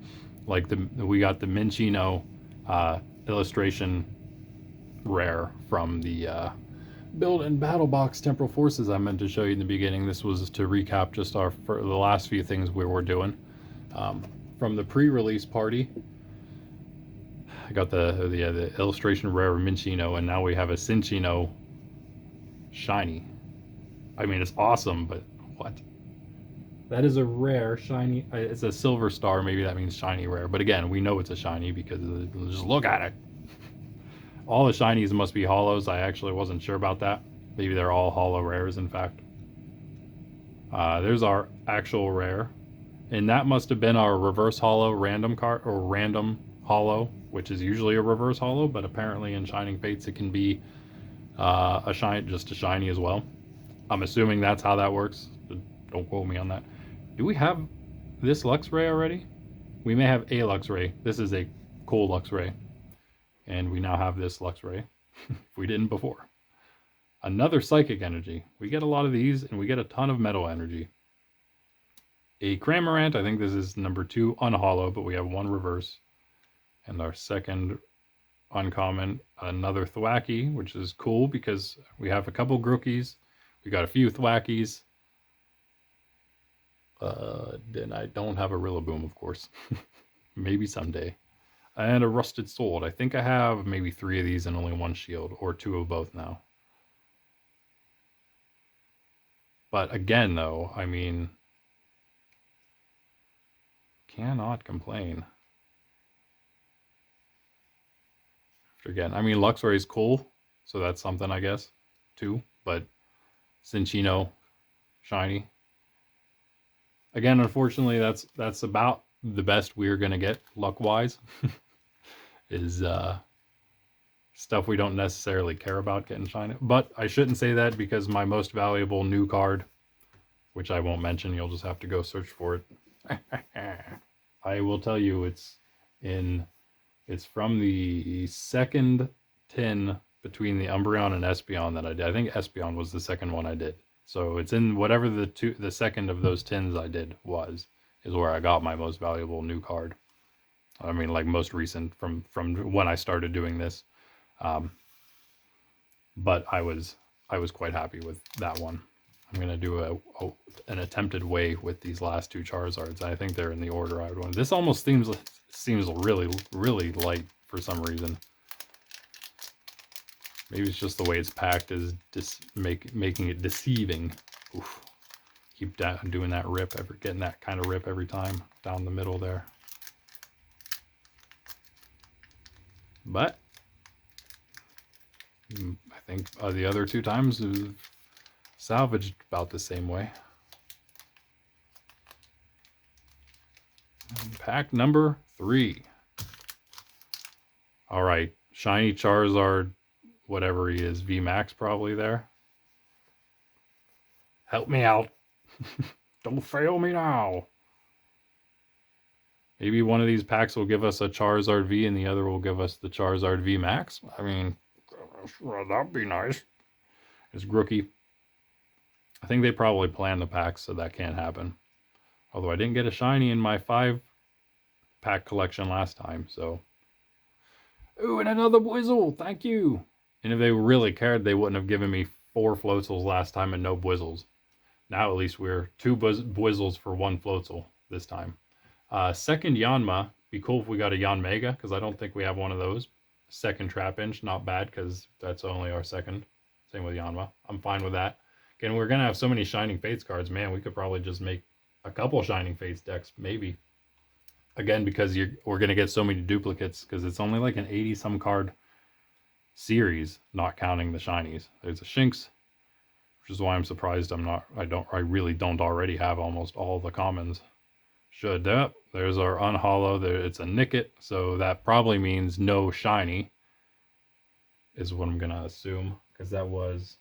Like we got the Minccino illustration rare from the Build and Battle Box Temporal Forces I meant to show you in the beginning. This was to recap just the last few things we were doing. From the pre-release party, I got the illustration rare Minccino, and now we have a Cinccino shiny. I mean, it's awesome, but what? That is a rare shiny. It's a silver star. Maybe that means shiny rare. But again, we know it's a shiny because just look at it. All the shinies must be hollows. I actually wasn't sure about that. Maybe they're all hollow rares, in fact. There's our actual rare. And that must have been our reverse hollow random card, or random hollow, which is usually a reverse holo, but apparently in Shining Fates it can be just a shiny as well. I'm assuming that's how that works. Don't quote me on that. Do we have this Luxray already? We may have a Luxray. This is a cool Luxray. And we now have this Luxray. If we didn't before. Another Psychic Energy. We get a lot of these, and we get a ton of Metal Energy. A Cramorant. I think this is number 2 unhollow, but we have 1 reverse. And our second uncommon, another Thwackey, which is cool because we have a couple Grookies. We got a few Thwackies. Then I don't have a Rillaboom, of course. Maybe someday. And a Rusted Sword. I think I have maybe 3 of these and only 1 shield, or 2 of both now. But again, though, I mean, cannot complain. Again, I mean, Luxray is cool, so that's something, I guess, too. But Cinccino, shiny. Again, unfortunately, that's about the best we're gonna get luck-wise. Is stuff we don't necessarily care about getting shiny. But I shouldn't say that because my most valuable new card, which I won't mention, you'll just have to go search for it. I will tell you, it's from the second tin between the Umbreon and Espeon that I did. I think Espeon was the second one I did. So it's in whatever the second of those tins I did is where I got my most valuable new card. I mean, like most recent from when I started doing this. But I was quite happy with that one. I'm gonna do an attempted way with these last 2 Charizards. I think they're in the order I would want. This almost seems really light for some reason. Maybe it's just the way it's packed is making it deceiving. Oof. Keep doing that rip, getting that kind of rip every time down the middle there. But I think the other 2 times salvaged about the same way. Pack number 3. All right, shiny Charizard, whatever he is, VMAX probably there. Help me out. Don't fail me now. Maybe one of these packs will give us a Charizard V and the other will give us the Charizard VMAX. I mean, that'd be nice. It's Grookie. I think they probably planned the packs, so that can't happen. Although I didn't get a shiny in my 5-pack collection last time, so. Ooh, and another Bwizzle! Thank you! And if they really cared, they wouldn't have given me 4 Floatzels last time and no Bwizzles. Now at least we're 2 Bwizzles for 1 Floatzel this time. Second Yanma. Be cool if we got a Yanmega, because I don't think we have one of those. Second Trapinch, not bad, because that's only our second. Same with Yanma. I'm fine with that. Again, we're going to have so many Shining Fates cards. Man, we could probably just make a couple Shining Fates decks, maybe. Again, because we're going to get so many duplicates, because it's only like an 80-some card series, not counting the Shinies. There's a Shinx, which is why I'm surprised I really don't already have almost all the commons. There's our unhollow. It's a Nickit, so that probably means no shiny, is what I'm going to assume, because that was...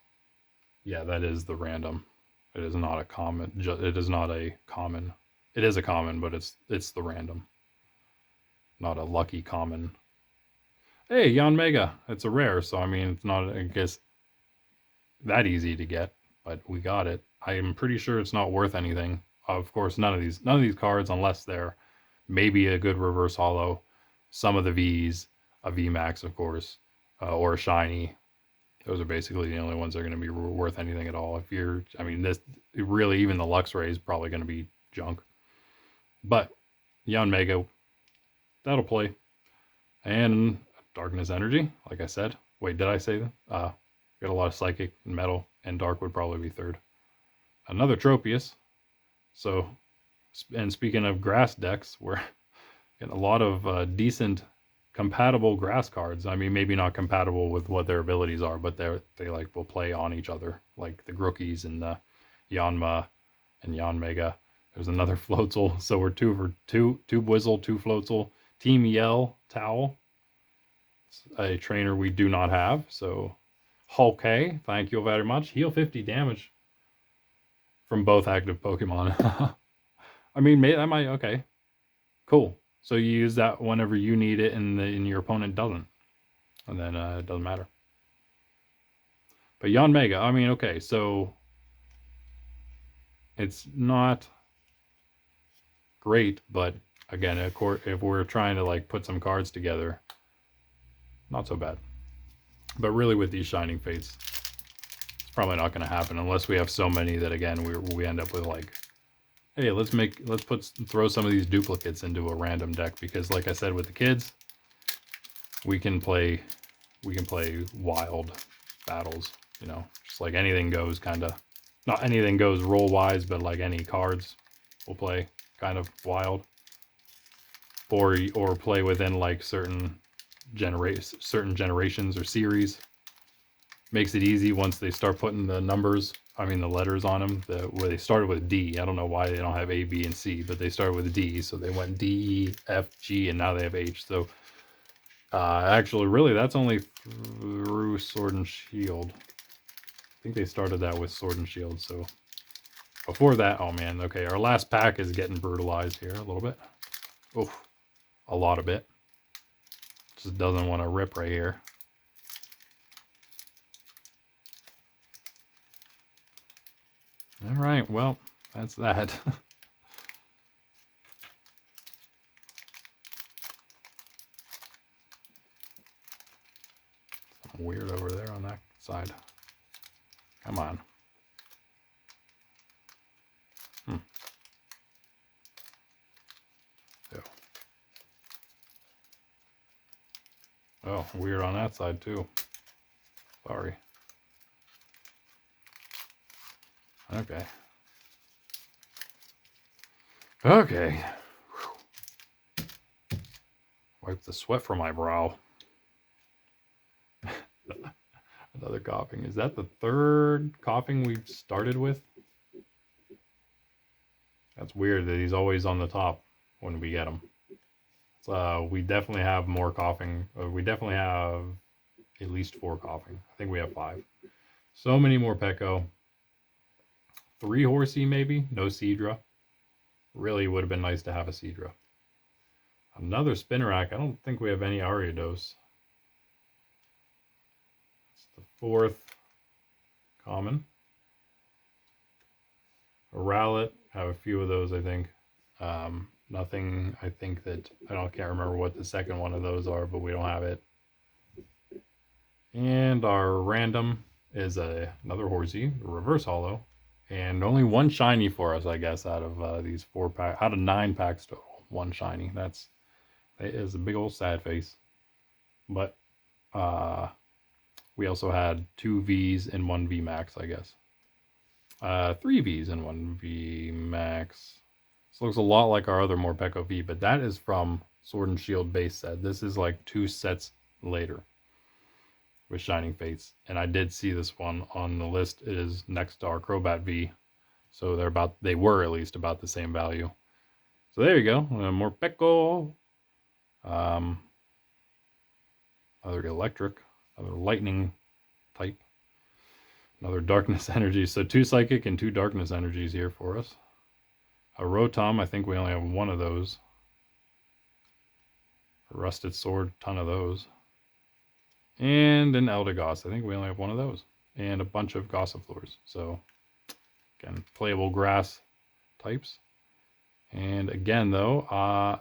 Yeah, that is the random. It is not a common. It is not a common. It is a common, but it's the random. Not a lucky common. Hey, Yanmega. It's a rare, so I mean, it's not, I guess, that easy to get, but we got it. I am pretty sure it's not worth anything. Of course, none of these cards, unless they're maybe a good reverse holo, some of the Vs, a VMAX, of course, or a shiny. Those are basically the only ones that are going to be worth anything at all. I mean, really, even the Luxray is probably going to be junk. But Yanmega, that'll play. And Darkness Energy, like I said. Wait, did I say that? Got a lot of Psychic and Metal, and Dark would probably be third. Another Tropius. So, and speaking of grass decks, we're getting a lot of decent compatible grass cards. I mean, maybe not compatible with what their abilities are, but they like will play on each other, like the Grookies and the Yanma and Yanmega. There's another Floatzel, so we're 2 for 2 Bwizzle, 2 Floatzel. Team Yell Towel. a trainer we do not have. So Hulk, thank you very much. Heal 50 damage from both active Pokemon. I mean, that might, okay, cool. So you use that whenever you need it, and your opponent doesn't, and then it doesn't matter. But Yanmega, I mean, okay, so it's not great, but again, of course, if we're trying to like put some cards together, not so bad. But really, with these Shining Fates, it's probably not going to happen unless we have so many that again we end up with like, hey, let's throw some of these duplicates into a random deck, because like I said with the kids, we can play wild battles, you know, just like anything goes, kind of. Not anything goes roll wise, but like any cards we'll play kind of wild, or play within like certain generations or series. Makes it easy once they start putting the numbers, I mean the letters on them, where they started with D. I don't know why they don't have A, B, and C, but they started with D, so they went D, E, F, G, and now they have H. So actually, really, that's only through Sword and Shield. I think they started that with Sword and Shield, so before that, oh man, okay, our last pack is getting brutalized here a little bit. Oof, a lot of it. Just doesn't want to rip right here. All right, well, that's that. Something weird over there on that side. Come on. Oh, weird on that side too. Sorry. Okay. Okay. Wipe the sweat from my brow. Another coughing. Is that the third coughing we've started with? That's weird that he's always on the top when we get him. So we definitely have more coughing. We definitely have at least 4 coughing. I think we have 5. So many more Pecco. 3 Horsey maybe. No Seadra. Really would have been nice to have a Seadra. Another Spinnerack. I don't think we have any Ariados. It's the 4th common. A Rowlet. Have a few of those, I think. Nothing, I think that, can't remember what the second one of those are, but we don't have it. And our random is another Horsey, reverse holo, and only 1 shiny for us, I guess, out of these 4 packs, out of 9 packs total, 1 shiny. That is a big old sad face. But we also had 2 Vs and 1 V Max, I guess. 3 Vs and 1 V Max. This looks a lot like our other Morpeko V, but that is from Sword and Shield base set. This is like 2 sets later with Shining Fates. And I did see this one on the list. It is next to our Crobat V. So they were at least about the same value. So there you go. Morpeko. Another electric, another lightning type. Another darkness energy. So 2 psychic and 2 darkness energies here for us. A Rotom, I think we only have 1 of those. A Rusted Sword, ton of those. And an Eldegoss, I think we only have 1 of those. And a bunch of Gossifleurs. So, again, playable grass types. And again, though,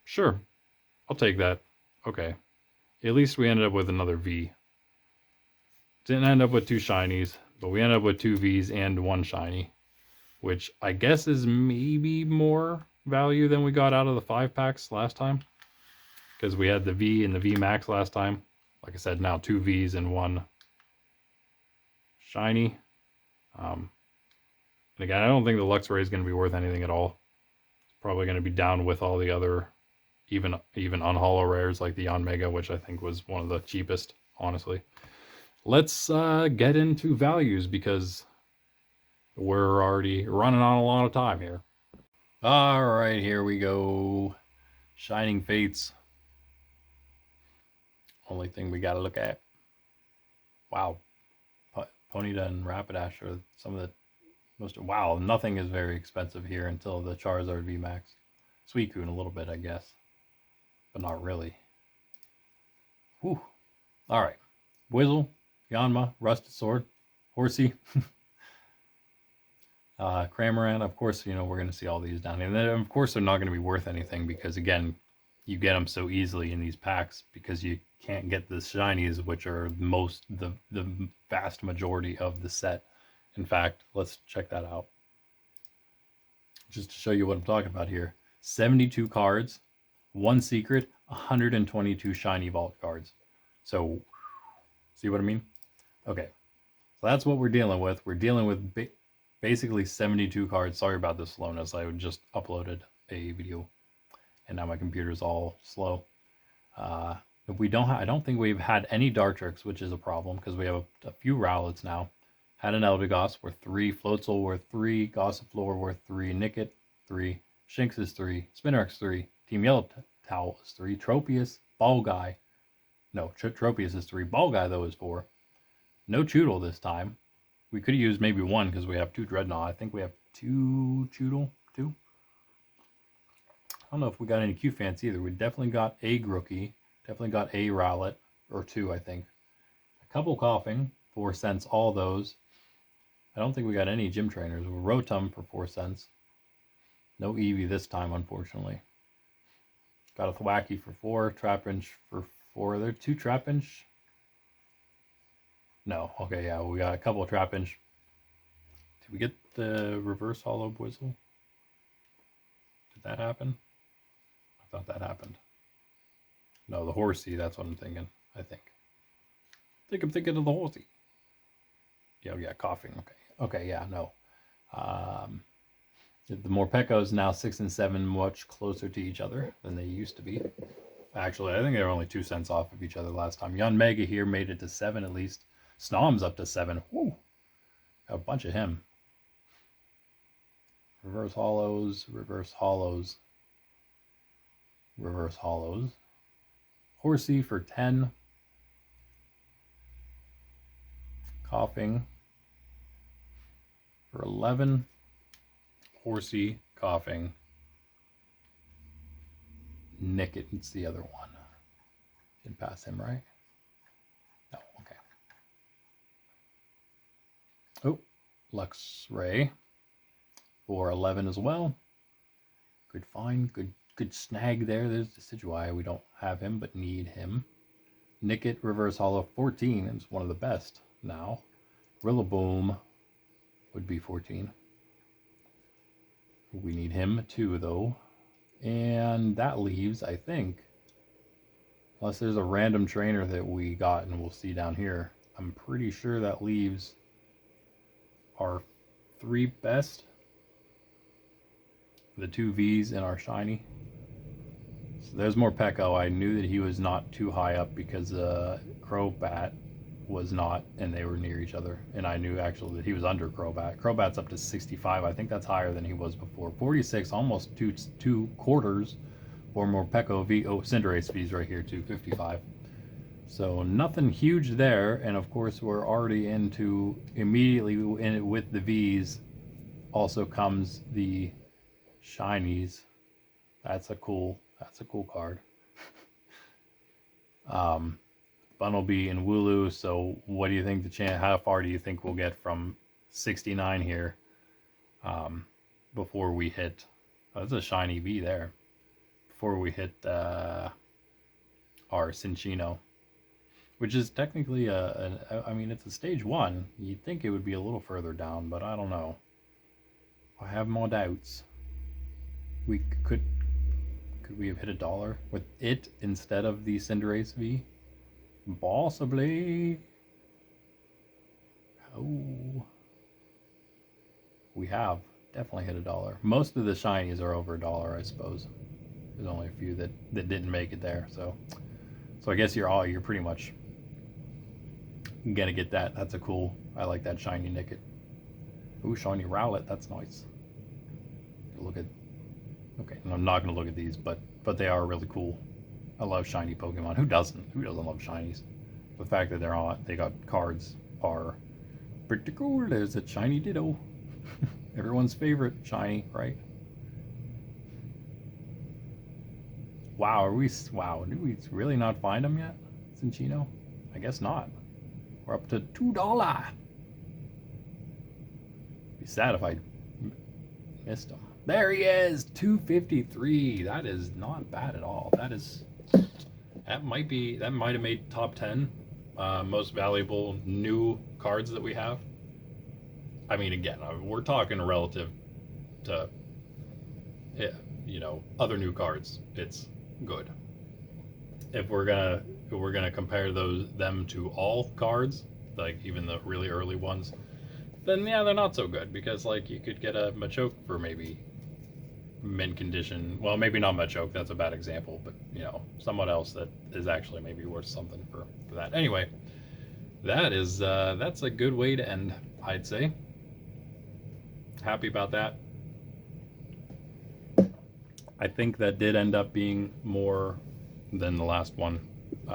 sure, I'll take that. Okay. At least we ended up with another V. Didn't end up with 2 shinies, but we ended up with 2 Vs and 1 shiny, which I guess is maybe more value than we got out of the 5 packs last time, because we had the V and the V Max last time. Like I said, now 2 Vs and 1 shiny. And again, I don't think the Luxray is going to be worth anything at all. It's probably going to be down with all the other, even unhollow rares like the Yanmega, which I think was one of the cheapest, honestly. Let's get into values, because we're already running on a lot of time here. All right, here we go. Shining Fates. only thing we got to look at. Wow. Ponyta and Rapidash are some of the most... Wow, nothing is very expensive here until the Charizard VMAX. Suicune a little bit, I guess. But not really. Whew. Alright. Whizzle, Yanma, Rusted Sword, Horsey, Cramorant. Of course, you know, we're going to see all these down here. And then, of course, they're not going to be worth anything because, again, you get them so easily in these packs because you can't get the shinies, which are the vast majority of the set. In fact, let's check that out. Just to show you what I'm talking about here. 72 cards, 1 secret, 122 shiny vault cards. So, see what I mean? Okay, so that's what we're dealing with. We're dealing with basically 72 cards. Sorry about the slowness. I just uploaded a video, and now my computer's all slow. We don't. I don't think we've had any Dartrix, which is a problem because we have a few Rowlets now. Had an Eldegoss worth 3, Floatzel worth 3, Gossifleur worth 3, Nickit 3, Shinx is 3, Spinarak 3, Team Yellow Towel is 3, Tropius, Ball Guy. No, Tropius is 3, Ball Guy though is 4. No Choodle this time. We could have used maybe 1 because we have 2 Dreadnought. I think we have 2 Choodle. 2? I don't know if we got any Q-Fans either. We definitely got a Grookey. Definitely got a Rowlet. Or 2, I think. A couple Coughing. 4 cents, all those. I don't think we got any Gym Trainers. Rotom for 4 cents. No Eevee this time, unfortunately. Got a Thwackey for 4. Trapinch for 4. Are there 2 Trapinch? No. Okay, yeah, we got a couple of Trapinch. Did we get the reverse hollow Bwizzle? Did that happen? I thought that happened. No, the Horsey, that's what I'm thinking, I think. I'm thinking of the Horsey. Yeah, Coughing, okay. Okay, yeah, no. The Morpekos now 6 and 7, much closer to each other than they used to be. Actually, I think they were only 2 cents off of each other last time. Yanmega here made it to 7 at least. Snom's up to 7. Woo! A bunch of him. Reverse hollows, reverse hollows, reverse hollows. Horsey for 10. Coughing for 11. Horsey, Coughing. Nickit, it's the other one. Didn't pass him, right? No, okay. Oh, Luxray for 11 as well. Good find, good snag there. There's the Decidueye. We don't have him, but need him. Nickit, reverse hollow, 14 is one of the best now. Rillaboom would be 14. We need him too, though. And that leaves, I think, unless there's a random trainer that we got and we'll see down here, I'm pretty sure that leaves our 3 best. The 2 Vs in our shiny. So there's Morpeko. I knew that he was not too high up because Crobat was not, and they were near each other. And I knew actually that he was under Crobat. Crobat's up to 65. I think that's higher than he was before. 46, almost two quarters for Morpeko V. Oh, Cinderace V's right here too, 55. So nothing huge there. And of course, we're already into immediately in it with the V's. Also comes the shinies. That's a cool card. Bunnelby and Wooloo. So what do you think the chance? How far do you think we'll get from 69 here before we hit? Oh, that's a shiny V there. Before we hit our Cinccino, which is technically I mean, it's a stage 1. You'd think it would be a little further down, but I don't know. I have more doubts. We could we have hit $1 with it instead of the Cinderace V? Possibly. Oh, we have definitely hit $1. Most of the shinies are over $1, I suppose. There's only a few that didn't make it there, so I guess you're pretty much gonna get that. That's a cool. I like that shiny Nickit. Ooh, shiny Rowlet. That's nice. Look at. Okay, I'm not gonna look at these, but they are really cool. I love shiny Pokemon. Who doesn't? Who doesn't love shinies? The fact that they got cards are pretty cool. There's a shiny Ditto. Everyone's favorite shiny, right? Wow, did we really not find them yet? Cinchino? I guess not. We're up to $2. Be sad if I missed him. There he is, 253. That is not bad at all. That might have made top 10 most valuable new cards that we have. I mean, again, we're talking relative to, other new cards. It's good. If we're gonna compare them to all cards, like even the really early ones, then yeah, they're not so good, because like you could get a Machoke for maybe mint condition. Well, maybe not Machoke, that's a bad example, but someone else that is actually maybe worth something for that. Anyway, that's a good way to end, I'd say. Happy about that. I think that did end up being more than the last one,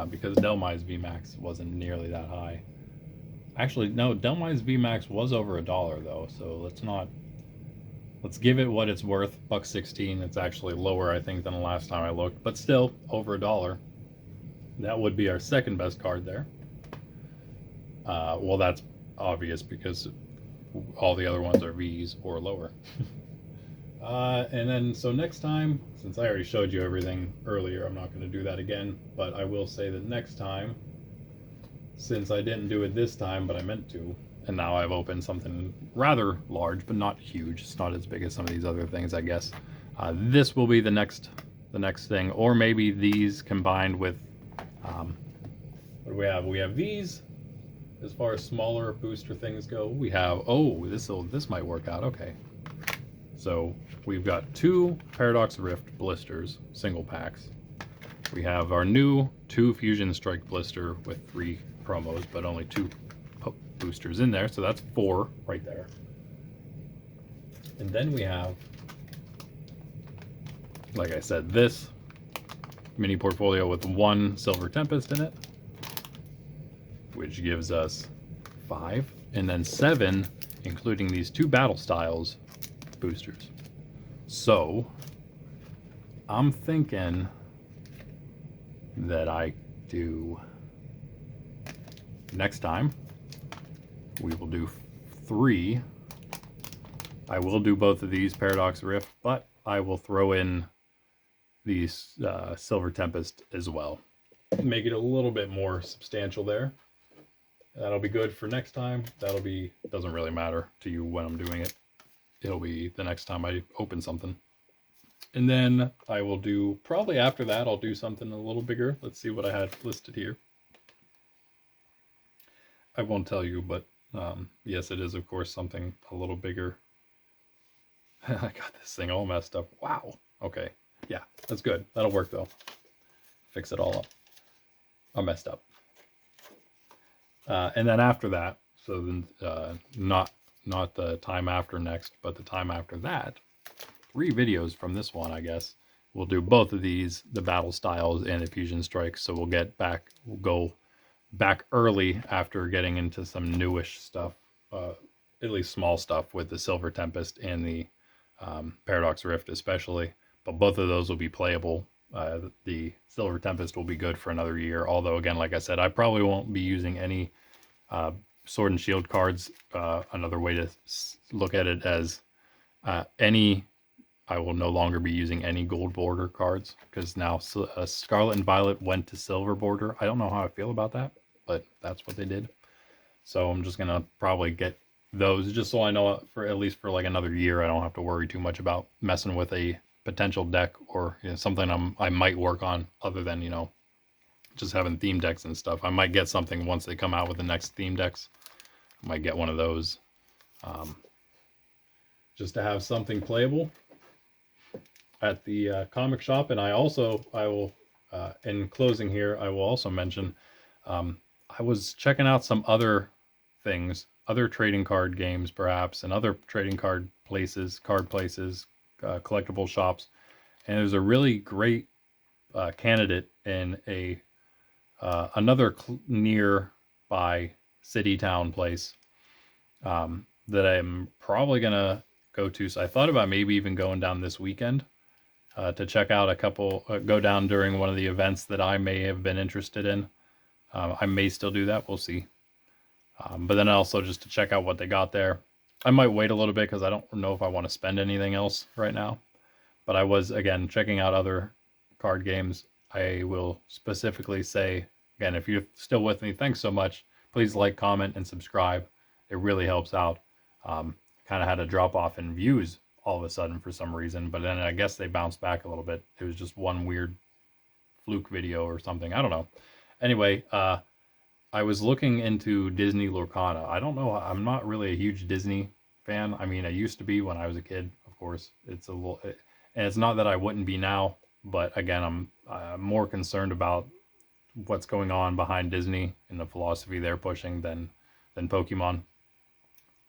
because Delmai's VMAX wasn't nearly that high. Actually, no, Delmai's VMAX was over $1 though, so let's give it what it's worth. $1.16. It's actually lower, I think, than the last time I looked, but still over $1. That would be our second best card there. Well, that's obvious because all the other ones are V's or lower. And then, so next time, since I already showed you everything earlier, I'm not going to do that again, but I will say that next time, since I didn't do it this time, but I meant to, and now I've opened something rather large, but not huge. It's not as big as some of these other things, I guess. This will be the next thing, or maybe these combined with, what do we have? We have these. As far as smaller booster things go, we have, this might work out, okay. So we've got 2 Paradox Rift blisters, single packs. We have our new 2 Fusion Strike blister with 3 promos, but only 2 boosters in there, so that's 4 right there. And then we have, like I said, this mini portfolio with 1 Silver Tempest in it, which gives us 5, and then 7, including these 2 Battle Styles boosters. So I'm thinking that I do, next time we will do 3. I will do both of these Paradox Rift, but I will throw in these Silver Tempest as well. Make it a little bit more substantial there. That'll be good for next time. Doesn't really matter to you when I'm doing it. It'll be the next time I open something. And then I will do, probably after that, I'll do something a little bigger. Let's see what I had listed here. I won't tell you, but yes, it is, of course, something a little bigger. I got this thing all messed up. Wow. Okay. Yeah, that's good. That'll work, though. Fix it all up. I'm messed up. And then after that, so then not the time after next, but the time after that, 3 videos from this one, I guess. We'll do both of these, the Battle Styles and the Fusion Strikes. So we'll go back early after getting into some newish stuff, at least small stuff with the Silver Tempest and the Paradox Rift especially. But both of those will be playable. The Silver Tempest will be good for another year. Although, again, like I said, I probably won't be using any Sword and Shield cards. Another way to look at it as I will no longer be using any gold border cards, because now Scarlet and Violet went to silver border. I don't know how I feel about that, but that's what they did. So I'm just gonna probably get those, just so I know for at least for like another year, I don't have to worry too much about messing with a potential deck or something I might work on, other than just having theme decks and stuff. I might get something once they come out with the next theme decks. I might get one of those, just to have something playable at the comic shop. And I will, in closing here, I will also mention, I was checking out some other things, other trading card games perhaps, and other trading card places, collectible shops. And there's a really great candidate in a another nearby city town place that I'm probably gonna go to. So I thought about maybe even going down this weekend to check out a couple. Go down during one of the events that I may have been interested in. I may still do that. We'll see. But then also just to check out what they got there. I might wait a little bit because I don't know if I want to spend anything else right now. But I was, again, checking out other card games. I will specifically say, again, if you're still with me, thanks so much. Please like, comment, and subscribe. It really helps out. Kind of had a drop off in views all of a sudden for some reason, but then I guess they bounced back a little bit. It was just one weird fluke video or something. I don't know. Anyway, I was looking into Disney Lorcana. I don't know. I'm not really a huge Disney fan. I mean, I used to be when I was a kid, of course. It's a little, and it's not that I wouldn't be now, but again, I'm more concerned about what's going on behind Disney and the philosophy they're pushing than Pokemon.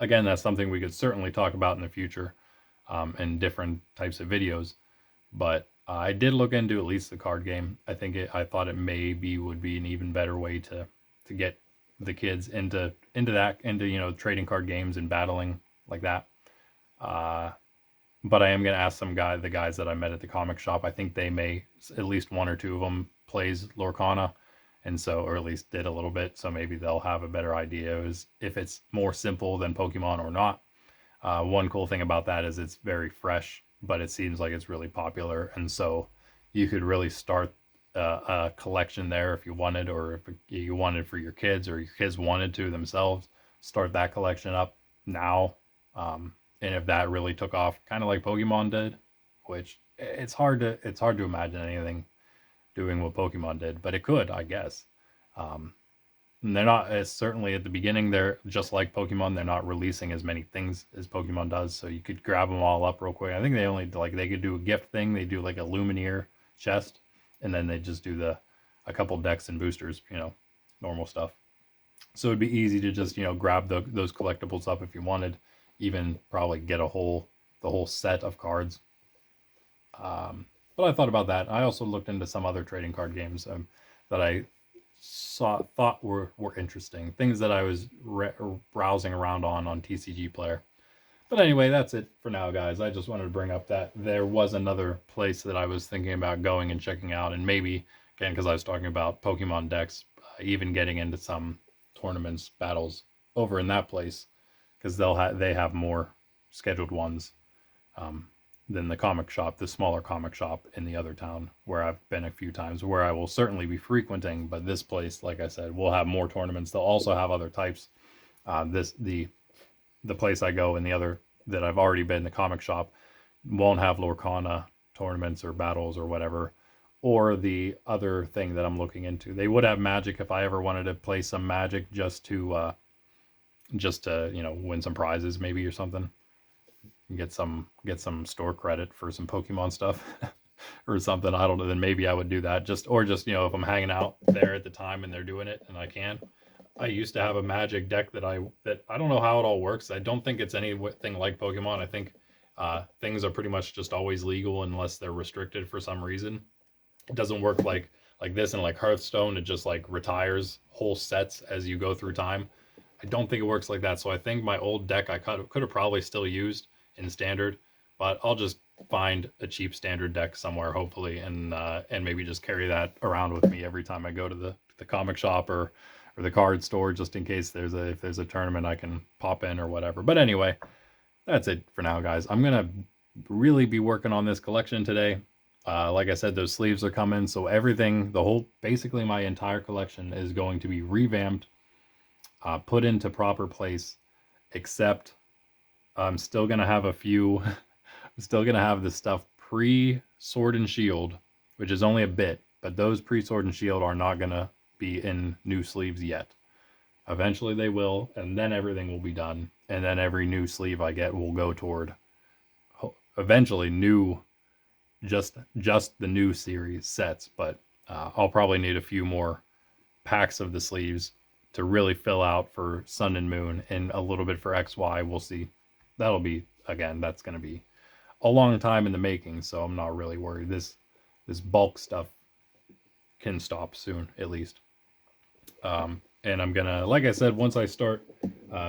Again, that's something we could certainly talk about in the future in different types of videos. But I did look into at least the card game. I thought it maybe would be an even better way to get the kids into trading card games and battling like that. But I am going to ask the guys that I met at the comic shop. I think they may, at least one or two of them plays Lorcana, and so, or at least did a little bit. So maybe they'll have a better idea as if it's more simple than Pokemon or not. One cool thing about that is it's very fresh, but it seems like it's really popular, and so you could really start a collection there if you wanted, or if you wanted for your kids, or your kids wanted to themselves start that collection up now. And if that really took off, kind of like Pokemon did, which it's hard to imagine anything doing what Pokemon did, but it could, I guess. And they're not, as certainly at the beginning, they're just like Pokemon. They're not releasing as many things as Pokemon does, so you could grab them all up real quick. I think they only they could do a gift thing. They do like a Lumineer chest, and then they just do a couple decks and boosters, normal stuff. So it'd be easy to just grab those collectibles up if you wanted, even probably get the whole set of cards. But I thought about that. I also looked into some other trading card games that I thought were interesting, things that I was browsing around on TCG Player. But anyway, that's it for now, guys. I just wanted to bring up that there was another place that I was thinking about going and checking out, and maybe, again, because I was talking about Pokemon decks, even getting into some tournaments, battles over in that place, because they have more scheduled ones than the comic shop, the smaller comic shop in the other town where I've been a few times, where I will certainly be frequenting. But this place, like I said, will have more tournaments. They'll also have other types. The place I go and the other that I've already been, the comic shop, won't have Lorcana tournaments or battles or whatever. Or the other thing that I'm looking into, they would have Magic if I ever wanted to play some Magic just to win some prizes maybe or something, and get some store credit for some Pokemon stuff or something. I don't know. Then maybe I would do that just if I'm hanging out there at the time and they're doing it and I can. I used to have a Magic deck that I don't know how it all works. I don't think it's anything like Pokemon. I think things are pretty much just always legal unless they're restricted for some reason. It doesn't work like this, and like Hearthstone, it just like retires whole sets as you go through time. I don't think it works like that. So I think my old deck I could have probably still used in standard, but I'll just find a cheap standard deck somewhere, hopefully, and maybe just carry that around with me every time I go to the comic shop or the card store, just in case if there's a tournament I can pop in or whatever. But anyway, that's it for now, guys. I'm gonna really be working on this collection today. Like I said, those sleeves are coming, so basically my entire collection is going to be revamped, put into proper place, except I'm still gonna have I'm still gonna have the stuff pre-Sword and Shield, which is only a bit, but those pre-Sword and Shield are not gonna be in new sleeves yet. Eventually they will, and then everything will be done, and then every new sleeve I get will go toward eventually just the new series sets. But I'll probably need a few more packs of the sleeves to really fill out for Sun and Moon, and a little bit for XY. We'll see. That'll be, again, that's going to be a long time in the making, so I'm not really worried. This bulk stuff can stop soon, at least. And I'm gonna, like I said, once I start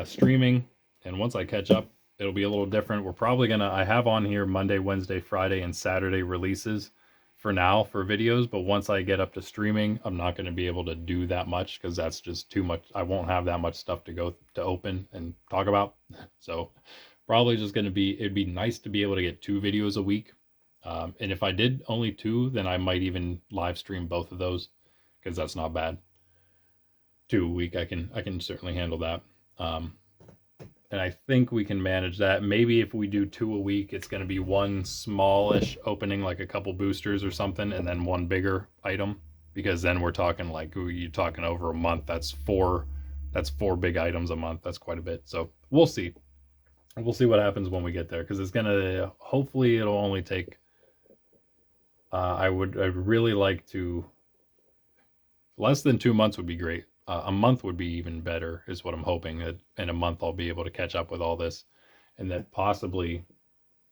streaming and once I catch up, it'll be a little different. We're probably gonna, I have on here Monday, Wednesday, Friday, and Saturday releases for now for videos, but once I get up to streaming, I'm not going to be able to do that much because that's just too much. I won't have that much stuff to go to open and talk about. So probably just going to be, it'd be nice to be able to get 2 videos a week. And if I did only 2, then I might even live stream both of those because that's not bad. 2 a week, I can certainly handle that. And I think we can manage that. Maybe if we do 2 a week, it's going to be one smallish opening, like a couple boosters or something, and then one bigger item. Because then we're talking like, you're talking over a month. That's 4 big items a month. That's quite a bit. So we'll see. We'll see what happens when we get there. Because it's going to, hopefully it'll only take, I'd really like to, less than 2 months would be great. A month would be even better, is what I'm hoping, that in a month I'll be able to catch up with all this. And that possibly,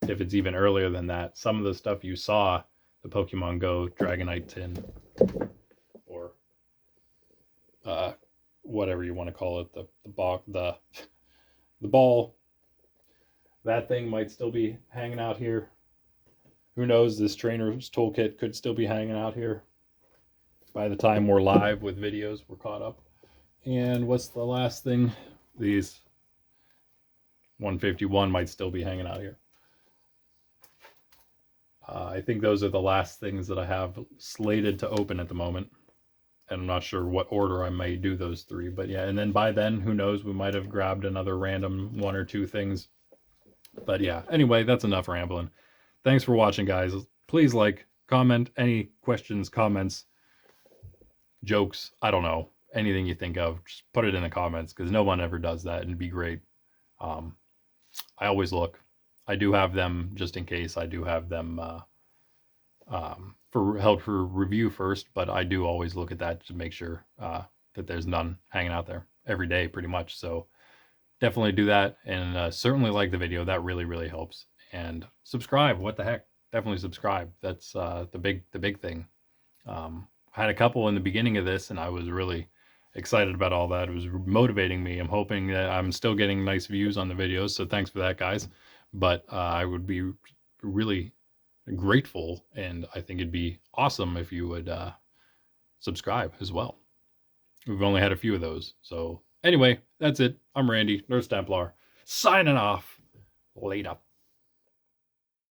if it's even earlier than that, some of the stuff you saw, the Pokemon Go Dragonite tin, or whatever you want to call it, the ball, that thing might still be hanging out here. Who knows, this trainer's toolkit could still be hanging out here. By the time we're live with videos, we're caught up. And what's the last thing? These 151 might still be hanging out here. I think those are the last things that I have slated to open at the moment. And I'm not sure what order I may do those 3. But yeah, and then by then, who knows, we might have grabbed another random 1 or 2 things. But yeah, anyway, that's enough rambling. Thanks for watching, guys. Please like, comment, any questions, comments, jokes, I don't know, anything you think of, just put it in the comments, because no one ever does that, and it'd be great. I always look. I do have them, just in case, I do have them held for review first, but I do always look at that to make sure that there's none hanging out there every day, pretty much. So definitely do that, and certainly like the video. That really, really helps. And subscribe. What the heck? Definitely subscribe. That's the big thing. I had a couple in the beginning of this, and I was really excited about all that. It was motivating me. I'm hoping that I'm still getting nice views on the videos, so thanks for that, guys. But I would be really grateful, and I think it'd be awesome if you would subscribe as well. We've only had a few of those. So anyway, that's it. I'm Randy, Nurse Templar, signing off. Later.